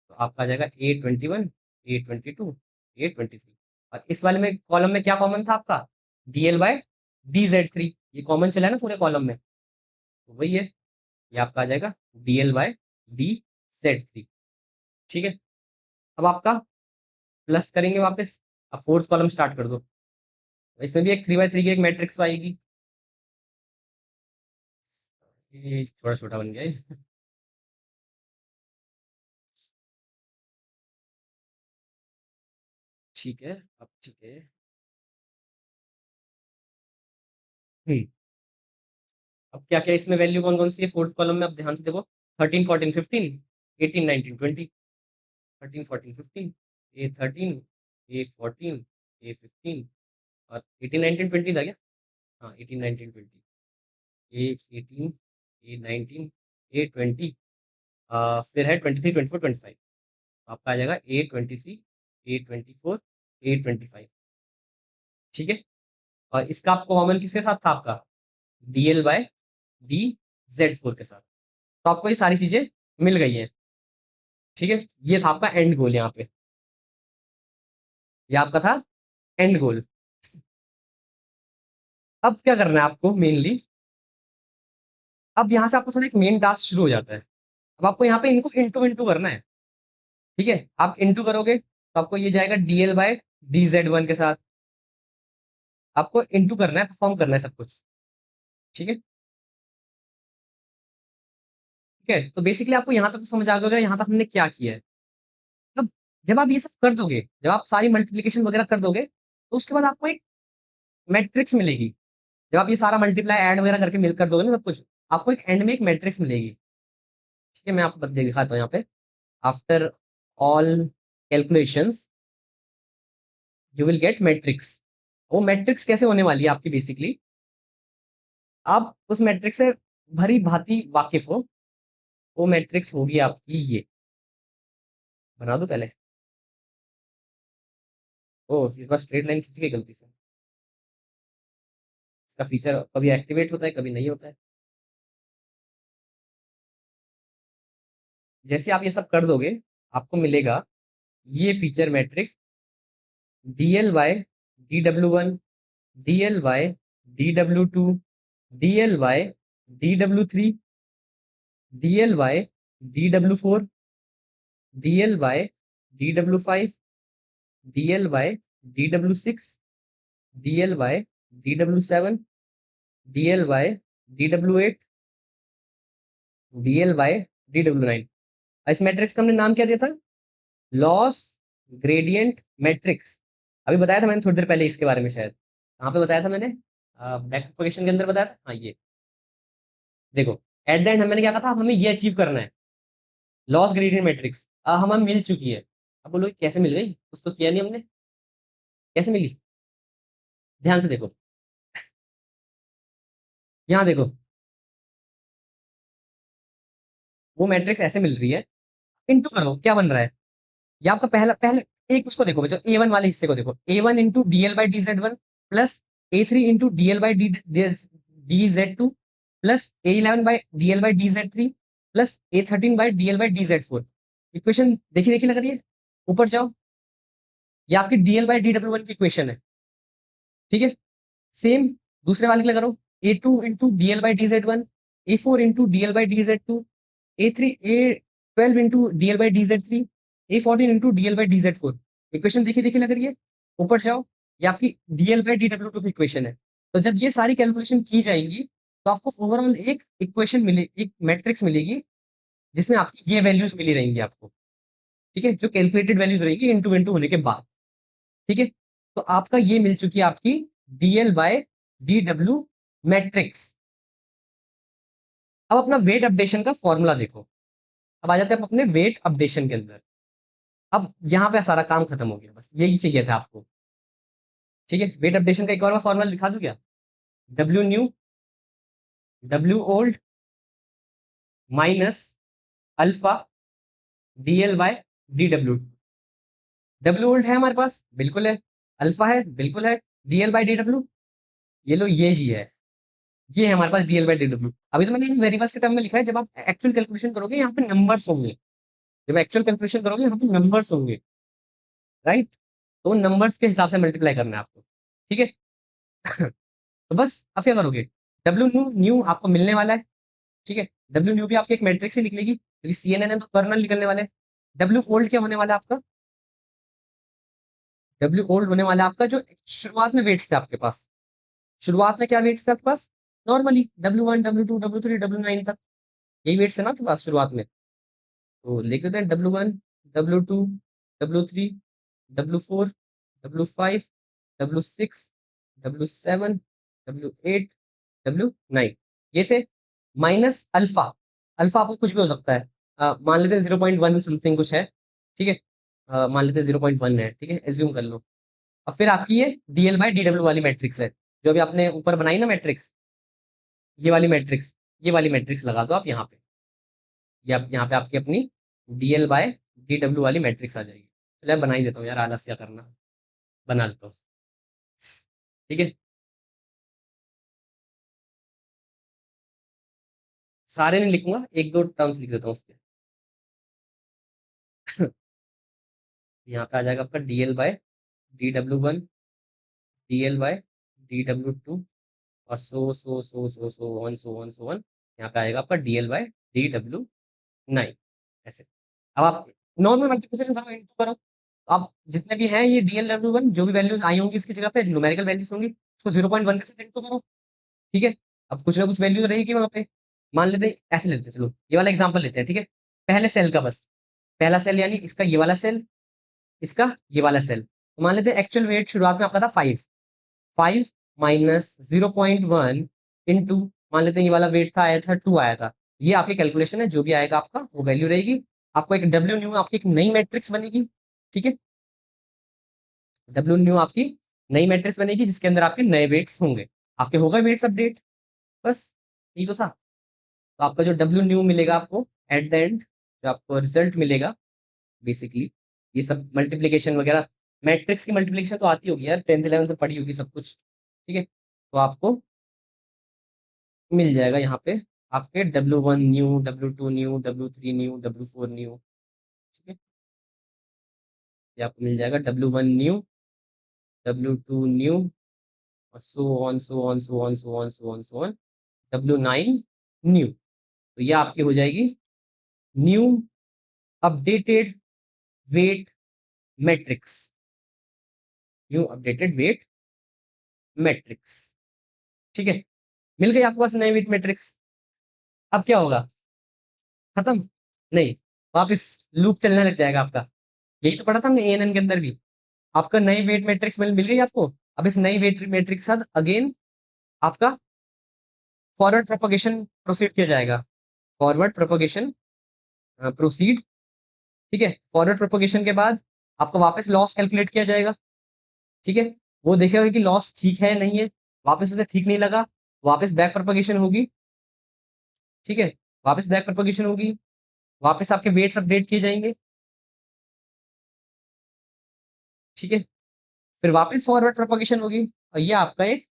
A: तो आपका आ जाएगा A21 A22 A23। और इस वाले में कॉलम में क्या कॉमन था आपका? DL/DZ3। ये कॉमन चला है ना पूरे कॉलम में, तो वही है, ये आपका आ जाएगा DL/DZ3। ठीक है, अब आपका प्लस करेंगे वापस। अब फोर्थ कॉलम स्टार्ट कर दो, इसमें भी एक 3 बाय 3 की एक मैट्रिक्स आएगी। ये थोड़ा छोटा बन गया है। ठीक है, अब ठीक है। हम्म, अब क्या क्या इसमें वैल्यू कौन कौन सी है फोर्थ कॉलम में, अब ध्यान से देखो, 13 14 15 18 19 20, 13 14 15, ए 13, ए 14, ए 15 और 18 19 20 था क्या? हाँ 18 19 20, ए 18, ए 19, ए 20, फिर है 23 24 25, आपका आ जाएगा ए 23, ए 24, ए 25। ठीक है, और इसका आपको कॉमन किसके साथ था आपका, DL by D Z four के साथ। तो आपको ये सारी चीजें मिल गई हैं। ठीक है, ये था आपका एंड गोल यहाँ पे, ये आपका था एंड गोल। अब क्या करना है आपको मेनली, अब यहाँ से आपको थोड़ा एक मेन टास्क शुरू हो जाता है। अब आपको यहाँ पे इनको इंटू इंटू करना है। ठीक है, आप इंटू करोगे तो आपको ये जाएगा DL by D Z one के साथ, आपको इंटू करना है, परफॉर्म करना है सब कुछ। ठीक है, ठीक है, तो बेसिकली आपको यहाँ तक तो समझ आ गया होगा यहाँ तक हमने क्या किया है। अब जब आप ये सब कर दोगे, जब आप सारी मल्टीप्लीकेशन वगैरह कर दोगे, तो उसके बाद आपको एक मैट्रिक्स मिलेगी। जब आप ये सारा मल्टीप्लाई ऐड वगैरह करके मिल कर दोगे ना सब कुछ, आपको एक एंड में एक मैट्रिक्स मिलेगी। ठीक है, मैं आपको दिखाता हूँ यहाँ पे, after all calculations you will gate matrix. वो मैट्रिक्स कैसे होने वाली है आपकी, बेसिकली आप उस मैट्रिक्स से भरी भांति वाकिफ हो। वो मैट्रिक्स होगी आपकी ये, बना दो पहले। ओह, इस बार स्ट्रेट लाइन खींच गई गलती से। इसका फीचर कभी एक्टिवेट होता है कभी नहीं होता है। जैसे आप ये सब कर दोगे, आपको मिलेगा ये feature matrix, D L by D W one, D L by D W two, D L by D W three, D L by D W four, D L by D W five, D L by D W six, D L by D W seven, D L by D W eight, D L by D W nine. इस matrix का हमने नाम क्या दिया था, loss gradient matrix. अभी बताया था मैंने थोड़ी देर पहले इसके बारे में, शायद कहाँ पे बताया था मैंने, बैक प्रोपगेशन के अंदर बताया था। हाँ ये देखो, एट द एंड मैंने क्या कहा था, हमें ये अचीव करना है, लॉस ग्रेडियंट मैट्रिक्स हमें मिल चुकी है। अब बोलो कैसे मिल गई, कुछ तो किया नहीं हमने, कैसे मिली? ध्यान से देखो, यहाँ देखो, वो मैट्रिक्स ऐसे मिल रही है, इंटू करो क्या बन रहा है, ये आपका पहला पहले एक उसको देखो बच्चों, ए वन वाले हिस्से को देखो, A one into D L by D Z one plus A three into D L by D Z two plus A eleven by D L by D Z three plus A thirteen by D L by D Z four. Equation देखी देखी लग रही है, ऊपर जाओ, ये आपकी D L by D W one की इक्वेशन है। ठीक है, सेम दूसरे वाले के लिए करो, ए two into D L by D Z one, A four into D L by D Z two, A three A twelve into D L by D Z three, A fourteen into D L by D Z four. Equation देखिए देखिए लग रही है, ऊपर जाओ, ये आपकी D L by D W two की इक्वेशन है। तो जब ये सारी कैलकुलेशन की जाएंगी, तो आपको ओवरऑल एक इक्वेशन मिले, एक मैट्रिक्स मिलेगी, जिसमें आपकी ये वैल्यूज मिली रहेंगी आपको। ठीक है, जो कैलकुलेटेड वैल्यूज रहेंगी इंटू इंटू होने के बाद। ठीक है, तो आपका ये मिल चुकी है आपकी DL by D W matrix. अब अपना वेट अपडेशन का फॉर्मूला देखो, अब आ जाते हैं अपने वेट अपडेशन के अंदर। अब यहाँ पे सारा काम खत्म हो गया, बस यही चाहिए था आपको। ठीक है, वेट अपडेशन का एक और मैं फॉर्मूला लिखा दूं क्या, W new W old minus alpha DL by D W. W old है हमारे पास, बिल्कुल है, अल्फा है, बिल्कुल है, डीएल बाय डी डब्ल्यू, ये लो ये जी है, ये है हमारे पास डीएल बाय डी डब्ल्यू। अभी तो मैंने वेरिएबल्स के टर्म में लिखा है, जब आप एक्चुअल कैलकुलेशन करोगे यहाँ पे नंबर्स होंगे, जब एक्चुअल कैलकुलेशन करोगे यहाँ पे नंबर्स होंगे, राइट? तो उन नंबर्स के हिसाब से मल्टीप्लाई करना है आपको। ठीक है, तो बस अब क्या करोगे, डब्ल्यू न्यू न्यू आपको मिलने वाला है। ठीक है, डब्ल्यू न्यू भी आपकी एक मैट्रिक्स ही निकलेगी, क्योंकि सीएनएन है तो कर्नल निकलने वाले हैं। डब्ल्यू ओल्ड क्या होने वाला है आपका, डब्ल्यू ओल्ड होने वाला है आपका जो शुरुआत में वेट्स थे आपके पास, शुरुआत में क्या वेट्स थे आपके पास, normally W one W two W three W nine तक, यही वेट्स है ना आपके पास शुरुआत में। तो लिख देते हैं W one, W two, W three, W four, W five, W six, W seven, W eight, W nine. ये थे माइनस अल्फा। अल्फा आपको कुछ भी हो सकता है, मान लेते हैं 0.1 समथिंग कुछ है, ठीक है, मान लेते हैं 0.1 है, ठीक है, एज्यूम कर लो। और फिर आपकी ये डीएल बाई डी डब्ल्यू वाली मैट्रिक्स है, जो अभी आपने ऊपर बनाई ना मैट्रिक्स, ये वाली मैट्रिक्स, ये वाली मैट्रिक्स लगा दो आप यहाँ पे, ये आप यहाँ पे आपकी अपनी डीएल बाय डी डब्ल्यू वाली मैट्रिक्स आ जाएगी। चलिए बना ही देता हूँ यार, आलस क्या करना, बना देता हूँ, ठीक है। सारे नहीं लिखूंगा, एक दो टर्म्स लिख देता हूँ उसके। यहाँ पे आ जाएगा आपका DL by D W one, DL by D W two, और सो वन, यहाँ पे आएगा आपका DL by D W nine, ऐसे। अब आप नॉर्मल मल्टीप्लिकेशन करो, इनटू करो, आप जितने भी हैं ये डीएल डब्ल्यू वन, जो भी वैल्यूज आई होंगी इसकी जगह पे न्यूमेरिकल वैल्यूज होंगी, उसको 0.1 के साथ इनटू करो, ठीक है। अब कुछ ना कुछ वैल्यू रहेगी वहां पे, मान लेते हैं ऐसे लेते हैं, चलो ये वाला एग्जांपल लेते हैं, ठीक है। पहले सेल का बस, पहला सेल यानी इसका ये वाला सेल, इसका ये वाला सेल, तो मान लेते हैं एक्चुअल वेट शुरुआत में आपका था 5, 5 माइनस 0.1 इंटू, मान लेते हैं ये वाला वेट था, आया था 2 आया था, ये आपकी कैलकुलेशन है, जो भी आएगा आपका वो वैल्यू रहेगी। आपको एक डब्ल्यू न्यू आपकी एक नई मैट्रिक्स बनेगी, ठीक है, डब्ल्यू न्यू आपकी नई मैट्रिक्स बनेगी जिसके अंदर आपके नए वेट्स होंगे, आपके होगा वेट्स अपडेट, बस यही तो था। तो आपका जो डब्ल्यू न्यू मिलेगा आपको एट द एंड, जो आपको रिजल्ट मिलेगा बेसिकली, ये सब मल्टीप्लीकेशन वगैरह, मैट्रिक्स की मल्टीप्लीकेशन तो आती होगी यार, 10th 11th में पढ़ी होगी सब कुछ, ठीक है। तो आपको मिल जाएगा यहाँ पे आपके W1 new, W2 new, W3 new, W4 new, ठीक है। ये आपको मिल जाएगा W1 न्यू, W2 न्यू, और सो ऑन W9 न्यू। तो ये आपकी हो जाएगी new updated weight matrix, new updated weight matrix, ठीक है। मिल गई आपके पास नई वेट मैट्रिक्स। अब क्या होगा, खत्म? नहीं, वापिस लूप चलने लग जाएगा आपका। यही तो पढ़ा था हमने एएनएन के अंदर भी, आपका नई वेट मैट्रिक्स मिल गई आपको। अब इस नई वेट मैट्रिक्स के साथ अगेन आपका फॉरवर्ड प्रोपगेशन प्रोसीड किया जाएगा, फॉरवर्ड प्रोपगेशन प्रोसीड, ठीक है। फॉरवर्ड प्रोपगेशन के बाद आपको वापस लॉस कैलकुलेट किया जाएगा, ठीक है। वो देखेगा कि लॉस ठीक है नहीं है, वापस उसे ठीक नहीं लगा, वापस बैक प्रोपगेशन होगी, ठीक है, वापस बैक प्रोपगेशन होगी, वापस आपके वेट्स अपडेट किए जाएंगे, ठीक है। फिर वापस फॉरवर्ड प्रोपगेशन होगी, और ये आपका एक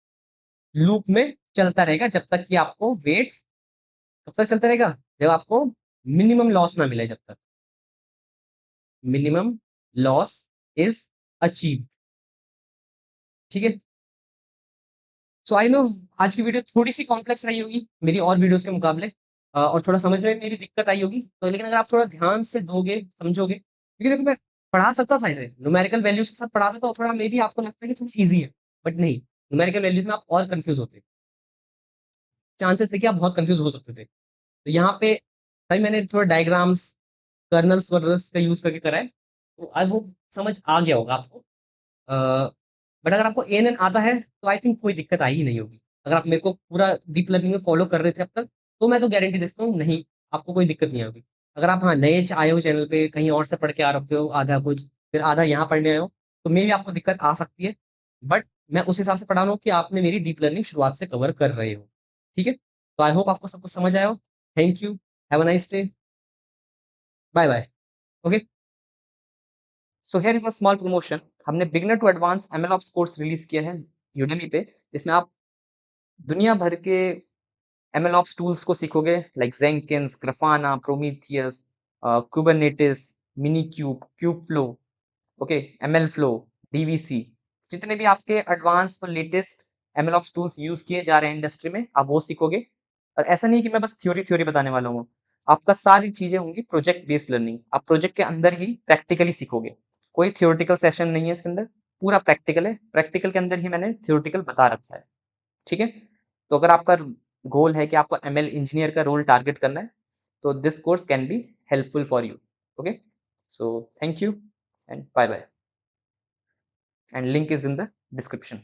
A: लूप में चलता रहेगा जब तक कि आपको वेट्स, कब तक चलता रहेगा, जब आपको मिनिमम लॉस ना मिले, जब तक मिनिमम लॉस इज अचीव, ठीक है। सो आई नो आज की वीडियो थोड़ी सी कॉम्प्लेक्स रही होगी मेरी और वीडियोस के मुकाबले, और थोड़ा समझने में मेरी दिक्कत आई होगी, तो लेकिन अगर आप थोड़ा ध्यान से दोगे समझोगे, क्योंकि देखो मैं पढ़ा सकता था इसे न्यूमेरिकल वैल्यूज के साथ पढ़ाता तो थोड़ा मे भी आपको लगता है कि थोड़ा इजी है, बट नहीं, न्यूमेरिकल वैल्यूज में आप और कंफ्यूज होते, चांसेस थे कि आप बहुत कंफ्यूज हो सकते थे। तो यहाँ पे भाई मैंने थोड़ा डायग्राम्स, कर्नल्स वर्नल्स का यूज करके करा है, तो आई होप समझ आ गया होगा आपको। बट अगर आपको एएनएन आता है तो आई थिंक कोई दिक्कत आई ही नहीं होगी। अगर आप मेरे को पूरा डीप लर्निंग में फॉलो कर रहे थे अब तक, तो मैं तो गारंटी देता हूँ नहीं, आपको कोई दिक्कत नहीं होगी। अगर आप हाँ नए आए हो चैनल पे, कहीं और से पढ़ के आ रखे हो आधा कुछ, फिर आधा यहाँ पढ़ने आए हो, तो मे भी आपको दिक्कत आ सकती है, बट मैं उस हिसाब से पढ़ा रहा हूँ कि आपने मेरी डीप लर्निंग शुरुआत से कवर कर रहे हो, ठीक है। तो आई होप आपको सब कुछ समझ आया हो। Thank you, have a nice day, bye bye, okay. So here is a small promotion, हमने beginner to advance ML ops course release किया है यूडेमी पे, जिसमें आप दुनिया भर के एमएल ऑप्स टूल्स को सीखोगे, like Jenkins, Grafana, Prometheus, Kubernetes, mini cube, cube flow, okay, ML flow, DVC, जितने भी आपके एडवांस और latest ML ops tools use किए जा रहे हैं इंडस्ट्री में, आप वो सीखोगे। और ऐसा नहीं कि मैं बस थ्योरी थ्योरी बताने वाला हूँ, आपका सारी चीजें होंगी प्रोजेक्ट बेस्ड लर्निंग, आप प्रोजेक्ट के अंदर ही प्रैक्टिकली सीखोगे, कोई थ्योरेटिकल सेशन नहीं है इसके अंदर, पूरा प्रैक्टिकल है, प्रैक्टिकल के अंदर ही मैंने थ्योरेटिकल बता रखा है, ठीक है। तो अगर आपका गोल है कि आपको एमएल इंजीनियर का रोल टारगेट करना है, तो this course can be helpful for you, okay. So thank you and bye bye, and link is in the description.